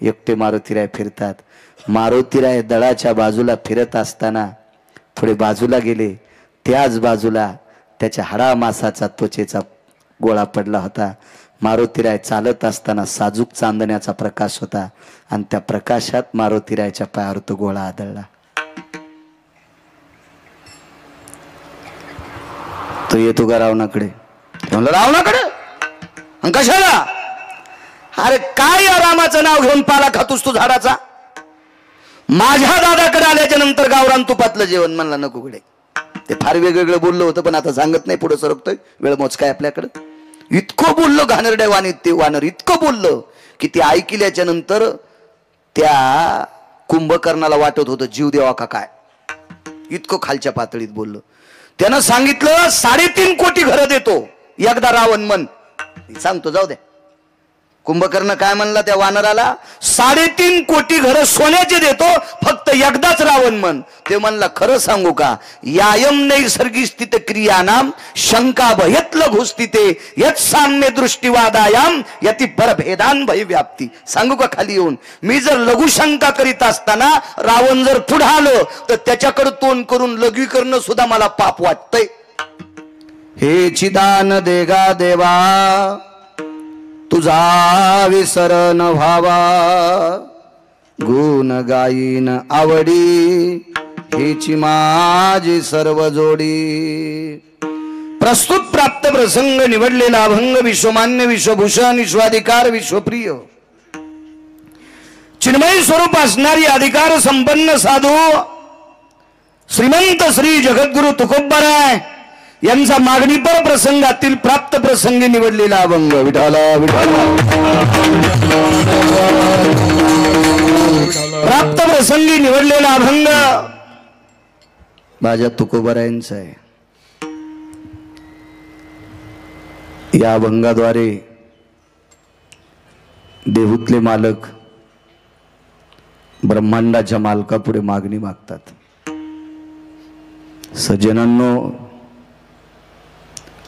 एकटे मारुतीराय फिरतात. मारुतीराय दळाच्या बाजूला फिरत असताना थोडे बाजूला गेले. त्याच बाजूला त्याच्या हाडामासाचा त्वचेचा गोळा पडला होता. मारुतीराय चालत असताना साजूक चांदण्याचा प्रकाश होता आणि त्या प्रकाशात मारुतीरायच्या पायावर तो गोळा आदळला. तो येतो का रावणाकडे? म्हणलं रावणाकडे कशाला? अरे काय या रामाचं नाव घेऊन पाला खातोस तू झाडाचा? माझ्या दादाकडे आल्याच्या नंतर गावरान तुपातलं जेवण. म्हणला नको कडे. ते फार वेगवेगळं बोललं होतं पण आता सांगत नाही, पुढे सरकतोय, वेळ मोजकाय आपल्याकडं. इतकं बोललो घाणेरड्या वाणीत ते वानर, इतकं बोललं की ते ऐकल्याच्या नंतर त्या कुंभकर्णाला वाटत होतं जीव देवा का काय. इतकं खालच्या पातळीत बोललो. त्यानं सांगितलं 3.5 कोटी घरं देतो एकदा रावण मन. सांगतो जाऊ द्या. कुंभकर्ण काय म्हणला त्या वानराला? 3.5 कोटी घरं सोन्याचे देतो फक्त एकदाच रावण मन. ते म्हणला खरं सांगू का? यायम नैसर्गिक स्थित क्रियानाम शंका भयत लघुस्थिते यत साम्य दृष्टिवादायाम यति परभेदान भय व्याप्ती. सांगू का खाली येऊन? मी जर लघु शंका करीत असताना रावण जर पुढे आलो तर त्याच्याकडे तोंड करून लघवी करणं सुद्धा मला पाप वाटतंय. हे चिदान देगा देवा तुझा विसर न व्हावा, गुण गायीन आवडी हेची माझी सर्व जोडी. प्रस्तुत प्राप्त प्रसंग निवडलेला अभंग विश्वमान्य विश्वभूषण विश्वाधिकार विश्वप्रिय चिन्मय स्वरूप असणारी अधिकार संपन्न साधू श्रीमंत श्री जगद्गुरु तुकोबाराय यांचा मागणीपर प्रसंगातील प्राप्त प्रसंगी निवडलेला अभंग. विठाला विठाला प्राप्त प्रसंगी निवडलेला अभंग माझ्या तुकोबारायांचा आहे. या अभंगाद्वारे देहूतले मालक ब्रह्मांडाच्या मालकापुढे मागणी मागतात. सज्जनांनो,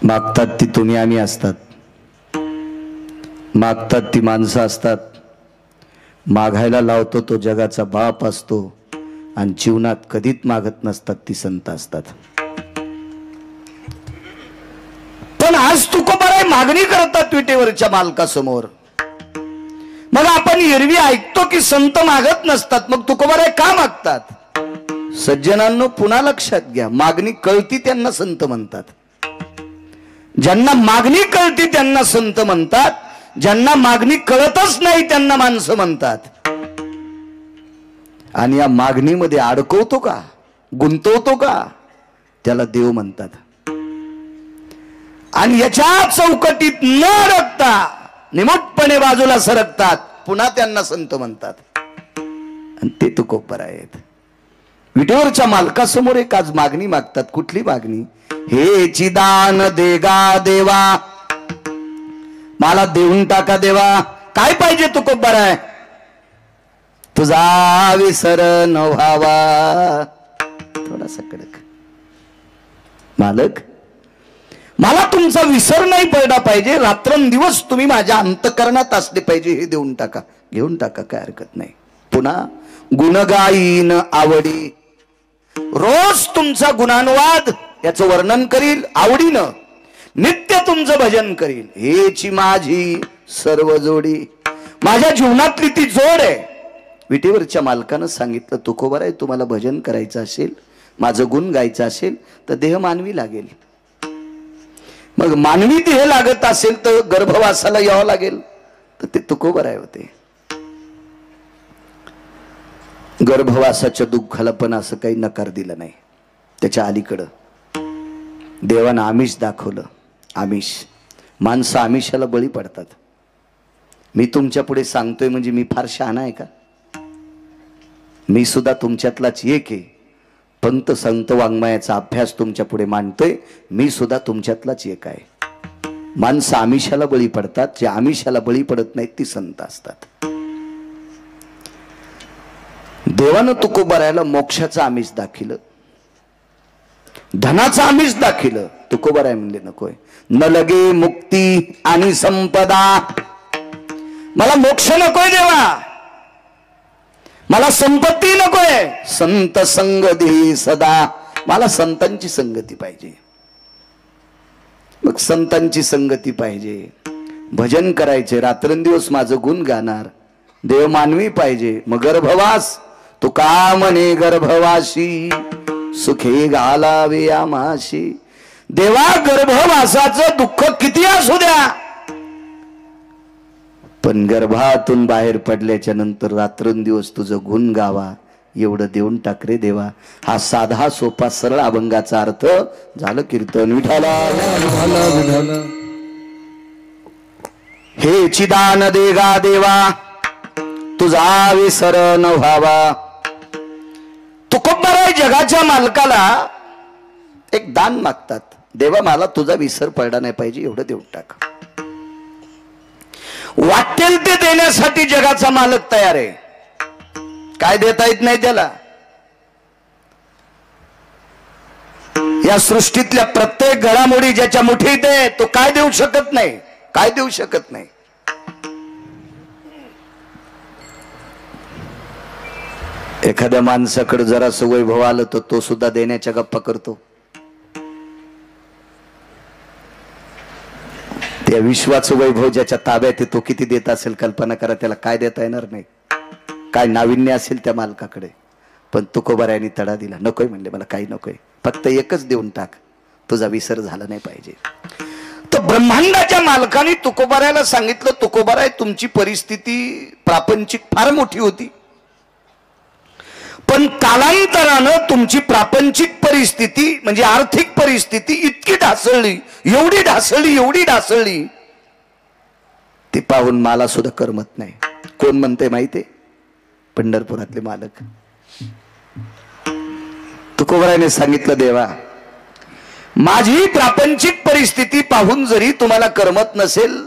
मागतात ती तुम्ही आम्ही असतात, मागतात ती माणसं असतात, मागायला लावतो तो जगाचा बाप असतो आणि जीवनात कधीच मागत नसतात ती संत असतात. पण आज तुकोबाराय मागणी करतात विटेवरच्या मालकासमोर. मग आपण एरवी ऐकतो की संत मागत नसतात, मग तुकोबाराय का मागतात? सज्जनांनो पुन्हा लक्षात घ्या, मागणी कळती त्यांना संत म्हणतात. ज्यांना मागणी कळती त्यांना संत म्हणतात, ज्यांना मागणी कळतच नाही त्यांना माणसं म्हणतात. आणि या मागणीमध्ये अडकवतो का, गुंतवतो का, त्याला देव म्हणतात. आणि याच्या चौकटीत न अडकता निमुटपणे बाजूला सरकतात, पुन्हा त्यांना संत म्हणतात. आणि ते तुकोबाराय आहेत. विटेवरच्या मालकासमोर एक आज मागणी मागतात. कुठली मागणी? हे चिदान देगा देवा, मला देऊन टाका देवा. काय पाहिजे तुकोबाराय? तुझा विसर न व्हावा. थोडासा कडक. मालक, मला तुमचा विसर नाही पडला पाहिजे, रात्रंदिवस तुम्ही माझ्या अंतकरणात असले पाहिजे, हे देऊन टाका. घेऊन टाका, काय हरकत नाही. पुन्हा गुणगायीन आवडी, रोज तुमचा गुणानुवाद याचं वर्णन करील आवडीनं, नित्य तुमचं भजन करील. हेची माझी सर्व जोडी. माझ्या जीवनातली ती जोड आहे. विटेवरच्या मालकानं सांगितलं, तुकोबाराय तुम्हाला भजन करायचं असेल, माझं गुण गायचं असेल तर देह मानवी लागेल. मग मानवी देह लागत असेल तर गर्भवासाला यावं लागेल. तर ते तुकोबाराय होते. गर्भवासाच्या दुःखाला पण असं काही नकार दिला नाही. त्याच्या अलीकडं देवानं आमिष दाखवलं. आमिष, माणसं आमिषाला बळी पडतात. मी तुमच्या पुढे सांगतोय म्हणजे मी फार शहाणा आहे का? मी सुद्धा तुमच्यातलाच एक आहे. पंत संत वाङ्मयाचा अभ्यास तुमच्या पुढे मांडतोय. मी सुद्धा तुमच्यातलाच एक आहे. माणसं आमिषाला बळी पडतात. जे आमिषाला बळी पडत नाहीत ती संत असतात. देवानं तुकोबारायला मोक्षाचं आमिष दाखिलं, धनाचं आमिष दाखिलं. तुकोबाराय म्हणले नकोय. न लगे मुक्ती आणि संपदा, मला मोक्ष नकोय देवा, मला संपत्ती नकोय, संत संग दे सदा, मला संतांची संगती पाहिजे. मग संतांची संगती पाहिजे, भजन करायचे, रात्रंदिवस माझं गुण गाणार, देव मानवी पाहिजे. मग गर्भवास तुका म्हणे गर्भवासी, सुखे घालावे आमाशी. देवा गर्भवासाचं दुःख किती असू द्या, पण गर्भातून बाहेर पडल्याच्या नंतर रात्रंदिवस तुझं गुण गावा एवढं देऊन टाक रे देवा. हा साधा सोपा सरळ अभंगाचा अर्थ झालं कीर्तन विठाला. हे चिदान देगा देवा तुझा विसर न व्हावा. तुकोबाराय जगाच्या मालकाला एक दान मागतात, देवा मला तुझा विसर पडला नाही पाहिजे एवढं देऊन टाक. वाटेल ते देण्यासाठी जगाचा मालक तयार आहे. काय देता येत नाही त्याला. या सृष्टीतल्या प्रत्येक घडामोडी ज्याच्या मुठीत आहे तो काय देऊ शकत नाही, काय देऊ शकत नाही. एखाद्या माणसाकडे जरासं वैभव आलं तर तो सुद्धा देण्याच्या गप्पा करतो. त्या विश्वाचं वैभव ज्याच्या ताब्यात आहे तो किती देत असेल कल्पना करा. त्याला काय देता येणार नाही, काय नाविन्य असेल त्या मालकाकडे. पण तुकोबारायांनी तडा दिला, नकोय म्हणले, मला काही नकोय, फक्त एकच देऊन टाक, तुझा विसर झाला नाही पाहिजे. तर ब्रह्मांडाच्या मालकाने तुकोबारायाला सांगितलं, तुकोबाराय तुमची परिस्थिती प्रापंचिक फार मोठी होती, पण कालांतरानं तुमची प्रापंचिक परिस्थिती म्हणजे आर्थिक परिस्थिती इतकी ढासळली, एवढी ढासळली, एवढी ढासळली, ती पाहून मला सुद्धा करमत नाही. कोण म्हणते माहितीये? पंढरपुरातले मालक. तुकोबारायाने सांगितलं, देवा माझी प्रापंचिक परिस्थिती पाहून जरी तुम्हाला करमत नसेल,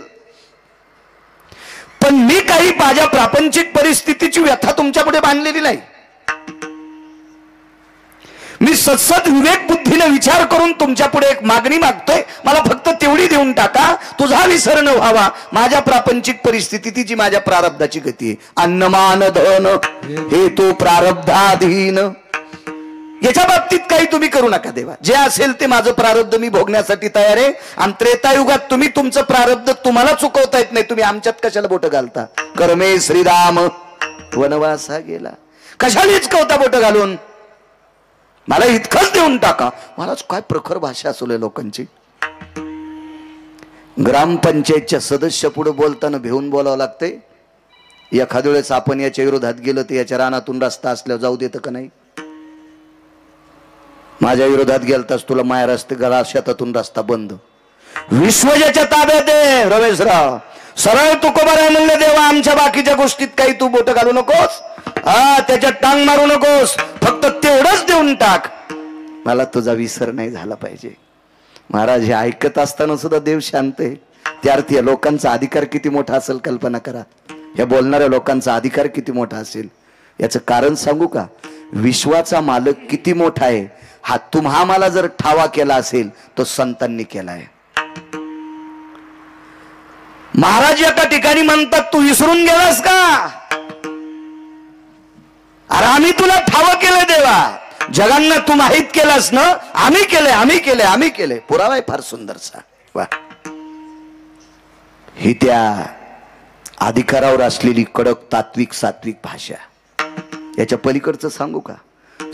पण मी काही माझ्या प्रापंचिक परिस्थितीची व्यथा तुमच्या पुढे बांधलेली नाही. मी सतसत विवेक बुद्धीने विचार करून तुमच्या पुढे एक मागणी मागतोय, मला फक्त तेवढी देऊन टाका, तुझा विसर न व्हावा. माझ्या प्रापंचिक परिस्थिती जी माझ्या प्रारब्धाची गती आहे. अन्नमान धन हे तो प्रारब्धाधीन, याच्या बाबतीत काही तुम्ही करू नका देवा. जे असेल ते माझं प्रारब्ध मी भोगण्यासाठी तयार आहे. आणि त्रेतायुगात तुम्ही तुमचं प्रारब्ध तुम्हाला चुकवता येत नाही, तुम्ही आमच्यात कशाला बोट घालता. कर्मे श्रीराम वनवासा गेला, कशाला चुकवता बोट घालून. मला इतकंच देऊन टाका. मला काय प्रखर भाषा असले लोकांची. ग्रामपंचायतच्या सदस्य पुढे बोलताना भेऊन बोलावं लागते. एखाद्या वेळेस आपण याच्या विरोधात गेलं तर याच्या रानातून रस्ता असल्यावर जाऊ देतं का नाही. माझ्या विरोधात गेलतास तुला माया रस्ते गळा शेतातून रस्ता बंद. विश्व ज्याच्या ताब्यात आहे रमेशराव, सरळ तुकोबाराय म्हणले, देवा आमच्या बाकीच्या गोष्टीत काही तू बोट घालू नकोस, हा त्याच्यात टांग मारू नकोस, फक्त तेवढंच देऊन टाक, मला तुझा विसर नाही झाला पाहिजे. महाराज हे ऐकत असताना सुद्धा देव शांत आहे. त्या अर्थी या लोकांचा अधिकार किती मोठा असेल कल्पना करा. या बोलणाऱ्या लोकांचा अधिकार किती मोठा असेल. याचं कारण सांगू का? विश्वाचा मालक किती मोठा आहे हा तुम्हा मला जर ठावा केला असेल तो संतांनी केलाय. महाराज एका ठिकाणी म्हणतात, तू विसरून गेलास का? अरे आम्ही तुला ठाव केलं देवा, जगांना तू माहित केलास ना. आम्ही केले, आम्ही केले, आम्ही केले. पुरावा आहे फार सुंदरसा. वा, ही त्या अधिकारावर असलेली कडक तात्विक सात्विक भाषा. याच्या पलीकडचं सांगू का?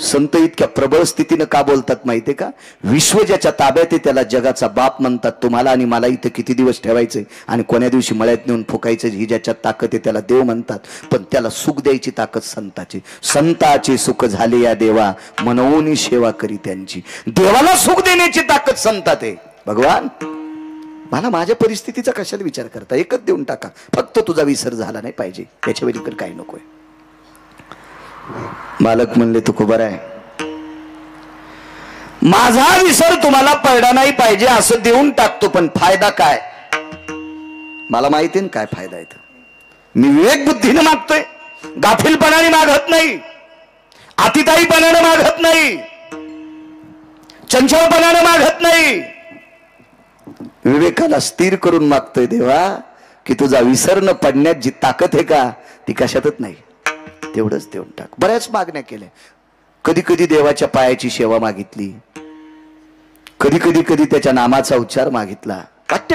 संत इतक्या प्रबळ स्थितीनं का बोलतात माहितीये का? विश्व ज्याच्या ताब्यात आहे त्याला जगाचा बाप म्हणतात. तुम्हाला आणि मला इथं किती दिवस ठेवायचे आणि कोण्या दिवशी मळ्यात नेऊन फुकायचं ही ज्याच्यात ताकद आहे त्याला देव म्हणतात. पण त्याला सुख द्यायची ताकद संताची. संताचे सुख झाले या देवा, मनवून सेवा करी त्यांची. देवाला सुख देण्याची ताकद संतात आहे. भगवान मला माझ्या परिस्थितीचा कशाला विचार करता, एकच देऊन टाका, फक्त तुझा विसर झाला नाही पाहिजे, याच्या वेळी काही नकोय. मालक म्हणले, तुकोबाराय माझा विसर तुम्हाला पडला नाही पाहिजे असं देऊन टाकतो, पण फायदा काय? मला माहिती आहे काय फायदा आहे. मी विवेक बुद्धीने मागतोय, गाफीलपणाने मागत नाही, अतिताईपणाने मागत नाही, चंचलपणाने मागत नाही. विवेकाला स्थिर करून मागतोय देवा की तुझा विसर न पडण्यात जी ताकद आहे का ती कशातच नाही. तेवढंच देऊन टाक. बऱ्याच मागण्या केल्या. कधी कधी देवाच्या पायाची सेवा मागितली, कधी कधी कधी त्याच्या नामाचा उच्चार मागितला.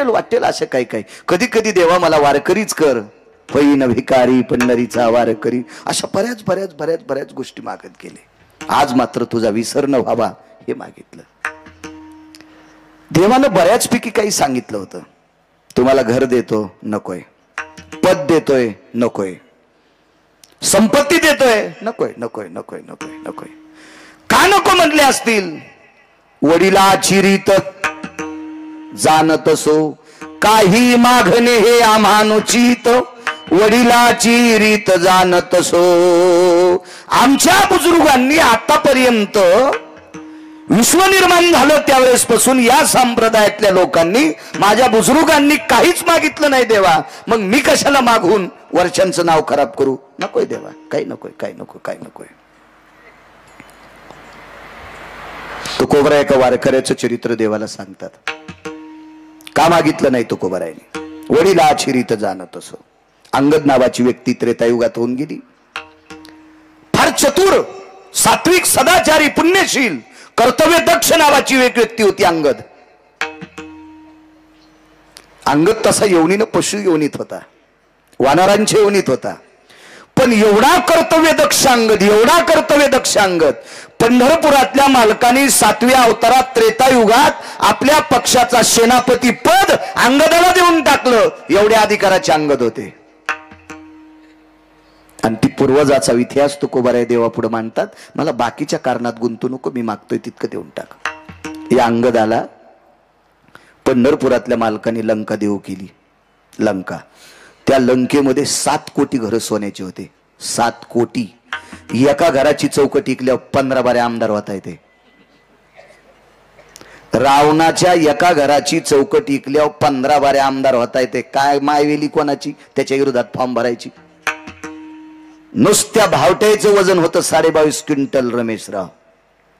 वाटेल असं काही काही. कधी कधी देवा मला वारकरीच कर, पैन भिकारी पंढरीचा वारकरी. अशा बऱ्याच बऱ्याच बऱ्याच बऱ्याच गोष्टी मागत गेले. आज मात्र तुझा विसर न व्हावा हे मागितलं. देवानं बऱ्याचपैकी काही सांगितलं होतं. तुम्हाला घर देतो, नकोय. पद देतोय, नकोय. संपत्ती देतोय, नकोय नकोय नकोय नकोय नकोय. का नको म्हटले असतील? वडिलाची रीत जाणतसो, काही मागणे हे आम्हानुचित. वडिलाची रीत जाणतसो. आमच्या बुजुर्गांनी आतापर्यंत विश्व निर्माण झालं त्यावेळेस पासून या संप्रदायातल्या लोकांनी, माझ्या बुजुर्गांनी काहीच मागितलं नाही देवा. मग मी कशाला मागून वर्षांचं नाव खराब करू? नकोय देवा, काही नकोय, काही नको, काही नकोय. तुकोबरा एका वारकऱ्याचं चरित्र देवाला सांगतात. का मागितलं नाही तुकोबरायने? वडिलाची रीत जाणत असो. अंगद नावाची व्यक्ती त्रेतायुगात होऊन गेली. फार चतुर, सात्विक, सदाचारी, पुण्यशील, कर्तव्य दक्ष नावाची एक व्यक्ती होती अंगद. अंगद तसा योनीनं पशु योनीत होता, वानरांच्या योनीत होता. पण एवढा कर्तव्य दक्ष अंगद, एवढा कर्तव्य दक्ष अंगद, पंढरपुरातल्या मालकांनी 7व्या अवतारात त्रेतायुगात आपल्या पक्षाचा सेनापती पद अंगदाला देऊन टाकलं. एवढ्या अधिकाराचे अंगद होते. आणि ती पूर्वजाचा इतिहास तुकोबाराय देवा पुढे मांडतात. मला बाकीच्या कारणात गुंतू नको, मी मागतोय तितकं देऊन टाक. या अंगदाला पंढरपुरातल्या मालकांनी लंका देऊ केली. लंका, त्या लंकेमध्ये 7 कोटी घरं सोन्याची होते. 7 कोटी. एका घराची चौकट इकल्यावर 15-12 आमदार होता येते. रावणाच्या एका घराची चौकट इकल्यावर 15-12 आमदार होता येते. काय मायवेली कोणाची? त्याच्या विरोधात फॉर्म भरायची. नुसत्या भावट्याचं वजन होतं 22.5 क्विंटल. रमेशराव,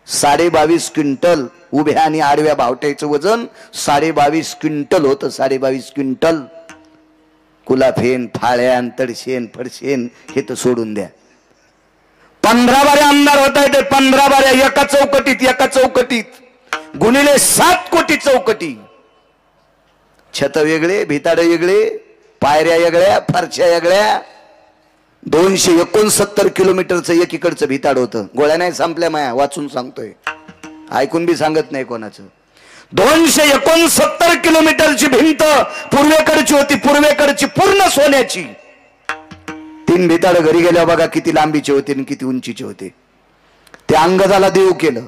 22.5 क्विंटल. उभ्या आणि आडव्या भावट्याचं वजन 22.5 क्विंटल होतं. 22.5 क्विंटल. कुलाफेन, फाळ्यान, तडशेन, फडशेन हे तर सोडून द्या. 15-12 आमदार होता येते. 15-12 एका चौकटीत. एका चौकटीत गुणिले 7 कोटी चौकटी. छत वेगळे, भिताड वेगळे, पायऱ्या वेगळ्या, फरच्या वेगळ्या. 269 किलोमीटरचं एकीकडचं भिताड होतं. गोळ्या नाही संपल्या माया, वाचून सांगतोय, ऐकून बी सांगत नाही कोणाचं. 269 किलोमीटरची भिंत पूर्वेकडची होती. पूर्वेकडची पूर्ण सोन्याची. 3 भिताड घरी गेल्या बघा किती लांबीचे होते आणि किती उंचीचे होते. ते अंगदाला देऊ केलं.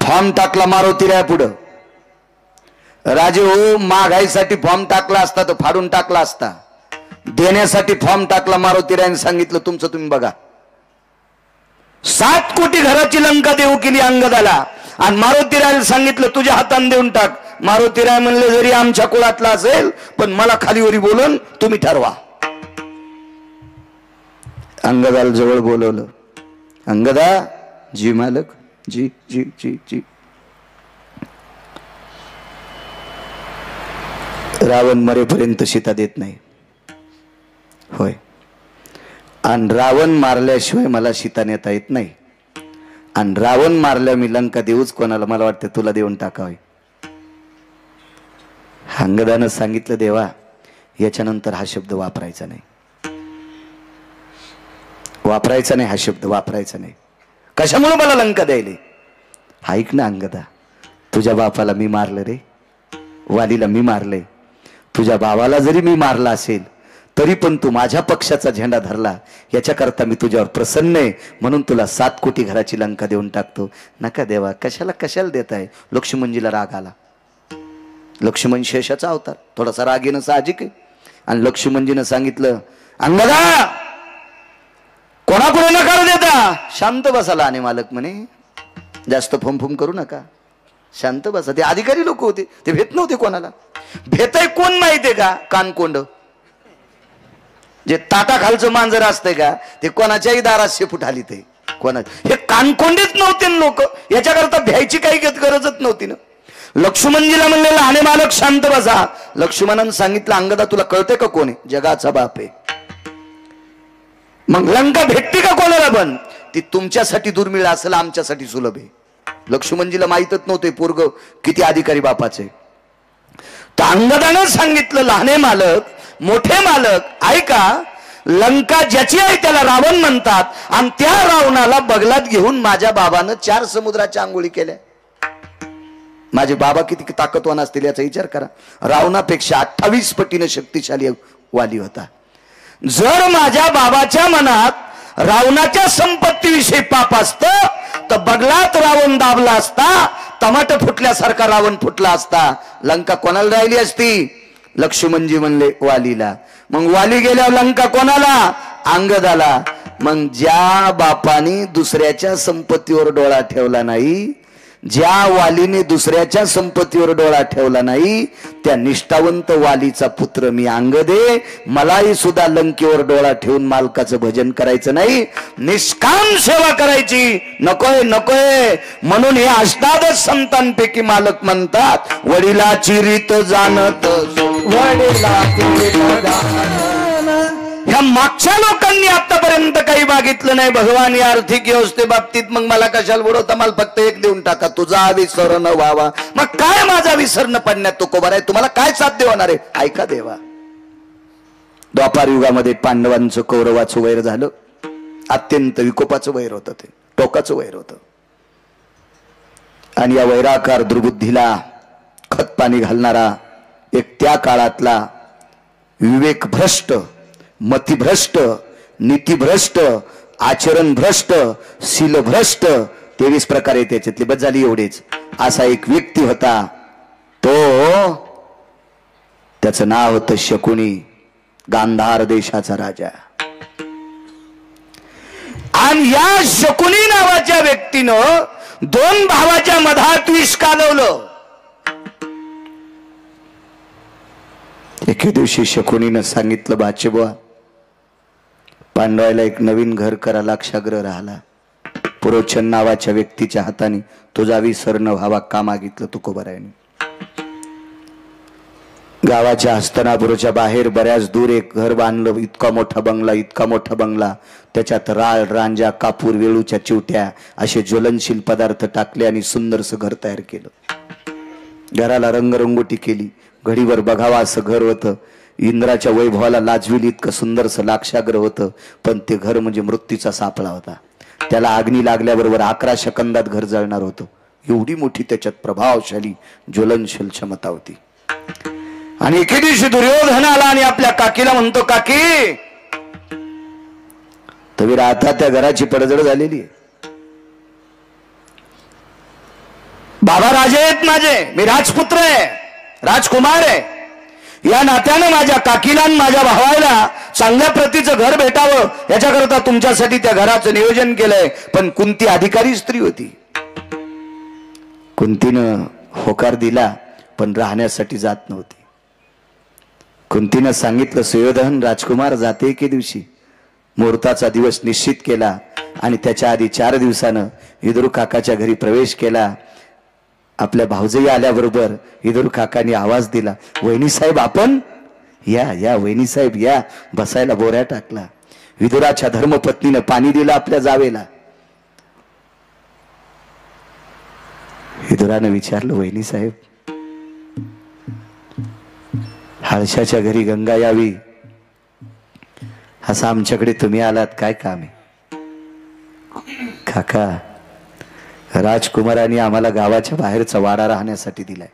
फॉर्म टाकला मारुतीराया पुढं. राजे हो, मागायसाठी फॉर्म टाकला असता तर फाडून टाकला असता. देण्यासाठी फॉर्म टाकला. मारुतीरायाने सांगितलं तुमचं तुम्ही बघा. 7 कोटी घराची लंका देऊ केली अंगदाला. आणि मारुतीरायाला सांगितलं तुझ्या हाताने देऊन टाक. मारुतीराय म्हणले जरी आमच्या कुळातला असेल पण मला खालीवरी बोलून तुम्ही ठरवा. अंगदाला जवळ बोलवलं. अंगदा, जी मालक, जी जी जी जी. रावण मरेपर्यंत सीता देत नाही. होय. आणि रावण मारल्याशिवाय मला सीता नेता येत नाही. आणि रावण मारल्या मी लंका देऊच कोणाला? मला वाटतं तुला देऊन टाकावे. अंगदानं सांगितलं देवा याच्यानंतर हा शब्द वापरायचा नाही. वापरायचा नाही हा शब्द, वापरायचा नाही. कशामुळे मला लंका द्यायले? ऐक ना अंगदा, तुझ्या बापाला मी मारलं रे, वालीला मी मारले. तुझ्या भावाला जरी मी मारला असेल तरी पण तू माझ्या पक्षाचा झेंडा धरला, याच्याकरता मी तुझ्यावर प्रसन्न आहे. म्हणून तुला 7 कोटी घराची लंका देऊन टाकतो. नका देवा, कशाला कशाला देताय? लक्ष्मणजीला राग आला. लक्ष्मण शेषाचा अवतार, थोडासा राग येणं साहजिक आहे. आणि लक्ष्मणजीनं सांगितलं अंगदा कोणाकडे नकार देता? शांत बसाला. आणि मालक म्हणे जास्त फुमफुम करू नका, शांत बसा. ते अधिकारी लोक होते, ते भेट नव्हते कोणाला. भेटाय कोण माहितीये का? कानकोंड. जे ताटाखालचं मांजर असतंय का ते कोणाच्याही दारात शेपूट आली. ते कोणा हे कानकोंडीच नव्हते लोक. याच्याकरता भ्यायची काही गरजच नव्हती ना. लक्ष्मणजीला म्हणलेलं आणि मालक शांत बसा. लक्ष्मणानं सांगितलं अंगदा तुला कळतंय का कोण आहे? जगाचा बाप आहे. मग लंका भेटते का कोणाला? पण ती तुमच्यासाठी दुर्मिळ असेल, आमच्यासाठी सुलभ आहे. लक्ष्मणजीला माहीतच नव्हते पोरग किती अधिकारी बापाचे. तर अंगदानं सांगितलं, लहाने मालक मोठे मालक ऐका, लंका ज्याची आहे त्याला रावण म्हणतात, आणि त्या रावणाला बगलात घेऊन माझ्या बाबानं 4 समुद्राच्या आंघोळी केल्या. माझे बाबा किती ताकदवान असतील याचा विचार करा. रावणापेक्षा 28 पटीने शक्तिशाली वाली होता. जर माझ्या बाबाच्या मनात रावणाच्या संपत्तीविषयी पाप असतं तर बगलात रावण दाबला असता, टमाट फुटल्यासारखा रावण फुटला असता. लंका कोणाला राहिली असती? लक्ष्मणजी म्हणले वालीला. मग वाली गेल्यावर लंका कोणाला? अंगदाला. मग ज्या बापाने दुसऱ्याच्या संपत्तीवर डोळा ठेवला नाही, ज्या वालीने दुसऱ्याच्या संपत्तीवर डोळा ठेवला नाही, त्या निष्ठावंत वालीचा पुत्र मी अंगदे. मलाही सुद्धा लंकेवर डोळा ठेवून मालकाचं भजन करायचं नाही, निष्काम सेवा करायची. नकोय नकोय म्हणून हे अष्टादश संतांपैकी मालक म्हणतात, वडिलाची रीत जाणत ह्या मागच्या लोकांनी आतापर्यंत काही मागितलं नाही भगवान या आर्थिक व्यवस्थे बाबतीत. मग मला कशाला बुडवता? मला फक्त एक देऊन टाका, तुझा विसर न व्हावा. मग काय माझा विसर न पडण्यात तो कोबार आहे? तुम्हाला काय साध्य होणार आहे? ऐका देवा, द्वापार युगामध्ये पांडवांचं कौरवाचं वैर झालं. अत्यंत विकोपाचं वैर होतं, ते टोकाचं वैर होतं. आणि या वैराकार दुर्बुद्धीला खतपाणी घालणारा एक त्या काळातला विवेक भ्रष्ट, मतिभ्रष्ट, नीतिभ्रष्ट, आचरण भ्रष्ट, शील भ्रष्ट, 23 प्रकार आहे त्याच्यातले, बस झाली एवढेच. असा एक व्यक्ती होता. तो त्याचं नाव होतं शकुनी, गांधार देशाचा राजा. आणि या शकुनी नावाच्या व्यक्तीनं 2 भावाच्या मधात विष कालवलं. एके दिवशी शकुनीनं सांगितलं, बाचे बुवा, पांडवाला एक नवीन घर करा, लाक्षाग्रह राहिला. पुरोचन नावाच्या व्यक्तीच्या हाताने तुझा विसर न व्हावा का मागितलं तुकोबरायाने. गावाच्या हस्तनापुराच्या बाहेर बऱ्याच दूर एक घर बांधलं. इतका मोठा बंगला, इतका मोठा बंगला. त्याच्यात राळ, रांजा, कापूर, वेळूच्या चिवट्या असे ज्वलनशील पदार्थ टाकले आणि सुंदरसं घर तयार केलं. घराला रंगरंगोटी केली. घडीवर बघावा असं घर होतं. इंद्राच्या वैभवाला लाजविल इतकं सुंदरसं लाक्षाग्रह होतं. पण ते घर म्हणजे मृत्यूचा सापळा होता. त्याला अग्नी लागल्याबरोबर 11 सेकंदात घर जळणार होतं. एवढी मोठी त्याच्यात प्रभावशाली ज्वलनशील क्षमता होती. आणि एके दिवशी दुर्योधन आला आणि आपल्या काकीला म्हणतो, काकी तुम्ही राहता त्या घराची पडझड झालेली आहे. बाबा राजे आहेत माझे, मी राजपुत्र आहे, राजकुमार आहे. या नात्यानं माझ्या काकीला आणि माझ्या भावाला चांगल्या प्रतीचं घर भेटावं याच्याकरता तुमच्यासाठी त्या घराचं नियोजन केलंय. पण कुंती अधिकारी स्त्री होती. कुंतीनं होकार दिला पण राहण्यासाठी जात नव्हती. कुंतीनं सांगितलं, सुयोधन राजकुमार जाते एके दिवशी. मुहूर्ताचा दिवस निश्चित केला आणि त्याच्या आधी 4 दिवसानं विदुर काकाच्या घरी प्रवेश केला. आपल्या भाऊजाई आल्याबरोबर विदुर काकांनी आवाज दिला, वहिनी साहेब आपण या या, वहिनी साहेब या. बसायला बोऱ्या टाकला. विदुराच्या धर्मपत्नीनं पाणी दिलं आपल्या जावेला. विदुरानं विचारलं, वहिनी साहेब हाळशाच्या घरी गंगा यावी असं आमच्याकडे तुम्ही आलात, काय काम आहे? काका, राजकुमारांनी आम्हाला गावाच्या बाहेरचा वाडा राहण्यासाठी दिलाय.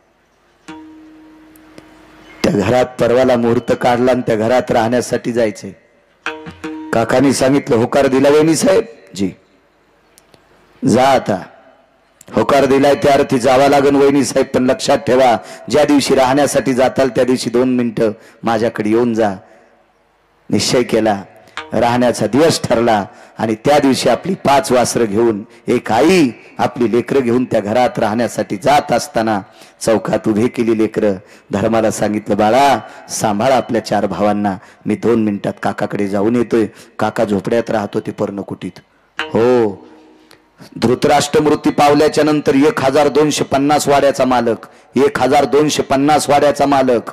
त्या घरात परवाला मुहूर्त काढला आणि त्या घरात राहण्यासाठी जायचंय. काकांनी सांगितलं, होकार दिला वहिनी साहेब? जी. जा आता. होकार दिलाय त्या अर्थी जावा लागन वहिनी साहेब. पण लक्षात ठेवा, ज्या दिवशी राहण्यासाठी जाताल त्या दिवशी 2 मिनिटं माझ्याकडे येऊन जा. निश्चय केला. राहण्याचा दिवस ठरला आणि त्या दिवशी आपली 5 वासरं घेऊन एक आई आपली लेकरं घेऊन त्या घरात राहण्यासाठी जात असताना चौकात उभे केली लेकरं. धर्माला सांगितलं, बाळा सांभाळ आपल्या 4 भावांना, मी 2 मिनिटात काकाकडे जाऊन येतोय. काका झोपड्यात राहत होते पर्णकुटीत. हो, धृतराष्ट्र मृत्यू पावल्याच्या नंतर 1250 वाड्याचा मालक, 1250 वाड्याचा मालक,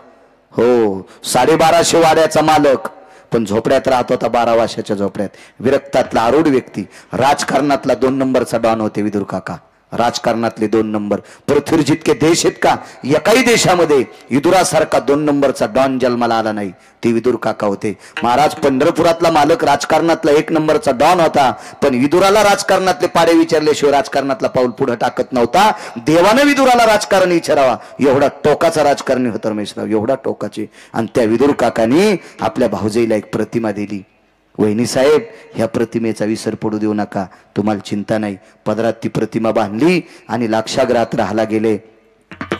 हो 1250 वाड्याचा मालक. पण झोपड्यात राहत होता 12 वर्षाच्या झोपड्यात. विरक्तातला आरूढ व्यक्ती, राजकारणातला 2 नंबरचा डॉन होते विदुर काका. राजकारणातले 2 नंबर. पृथ्वीवर जितके देश आहेत का, एकाही देशामध्ये विदुरासारखा 2 नंबरचा डॉन जन्माला आला नाही, ते विदुर काका होते. महाराज पंढरपुरातला मालक राजकारणातला 1 नंबरचा डॉन होता, पण विदुराला राजकारणातले पाडे विचारल्याशिवाय राजकारणातला पाऊल पुढे टाकत नव्हता. देवानं विदुराला राजकारण विचारावा, एवढा टोकाचा राजकारणी होता रमेशराव, एवढा टोकाचे. आणि त्या विदुर काकांनी आपल्या भाऊजाईला एक प्रतिमा दिली. वहिनी साहेब, ह्या प्रतिमेचा विसर पडू देऊ नका, तुम्हाला चिंता नाही. पदरात ती प्रतिमा बांधली आणि लाक्षागृहात राहायला गेले.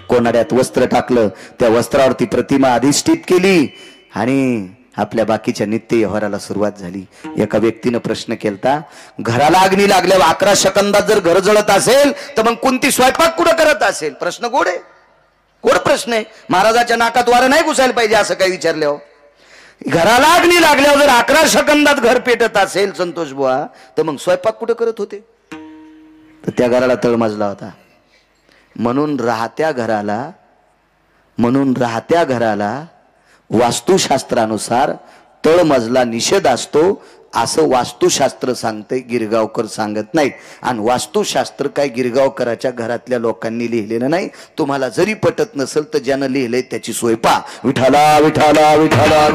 कोनाड्यात वस्त्र टाकलं, त्या वस्त्रावरती प्रतिमा अधिष्ठित केली आणि आपल्या बाकीच्या नित्य व्यवहाराला सुरुवात झाली. एका व्यक्तीनं प्रश्न केलता, घराला अग्नी लागल्यावर 11 सेकंदात जर घर जळत असेल तर मग कोणती स्वयंपाक कुठं करत असेल? प्रश्न गोड आहे, गोड प्रश्न आहे. महाराजाच्या नाकात वारं नाही घुसायला पाहिजे असं काही विचारल्यावर. घराला अग्नी लागल्यावर जर 11 सेकंदात घर पेटत असेल संतोष बुवा, तर मग स्वयंपाक कुठं करत होते? तर त्या घराला तळमजला होता. म्हणून राहत्या घराला वास्तुशास्त्रानुसार तळमजला निषेध असतो असं वास्तुशास्त्र सांगते, गिरगावकर सांगत नाहीत. आणि वास्तुशास्त्र काय गिरगावकराच्या घरातल्या लोकांनी लिहिलेलं नाही. तुम्हाला जरी पटत नसेल तर ज्यानं लिहिलंय त्याची सोय पहा. विठाला विठाला विठाला.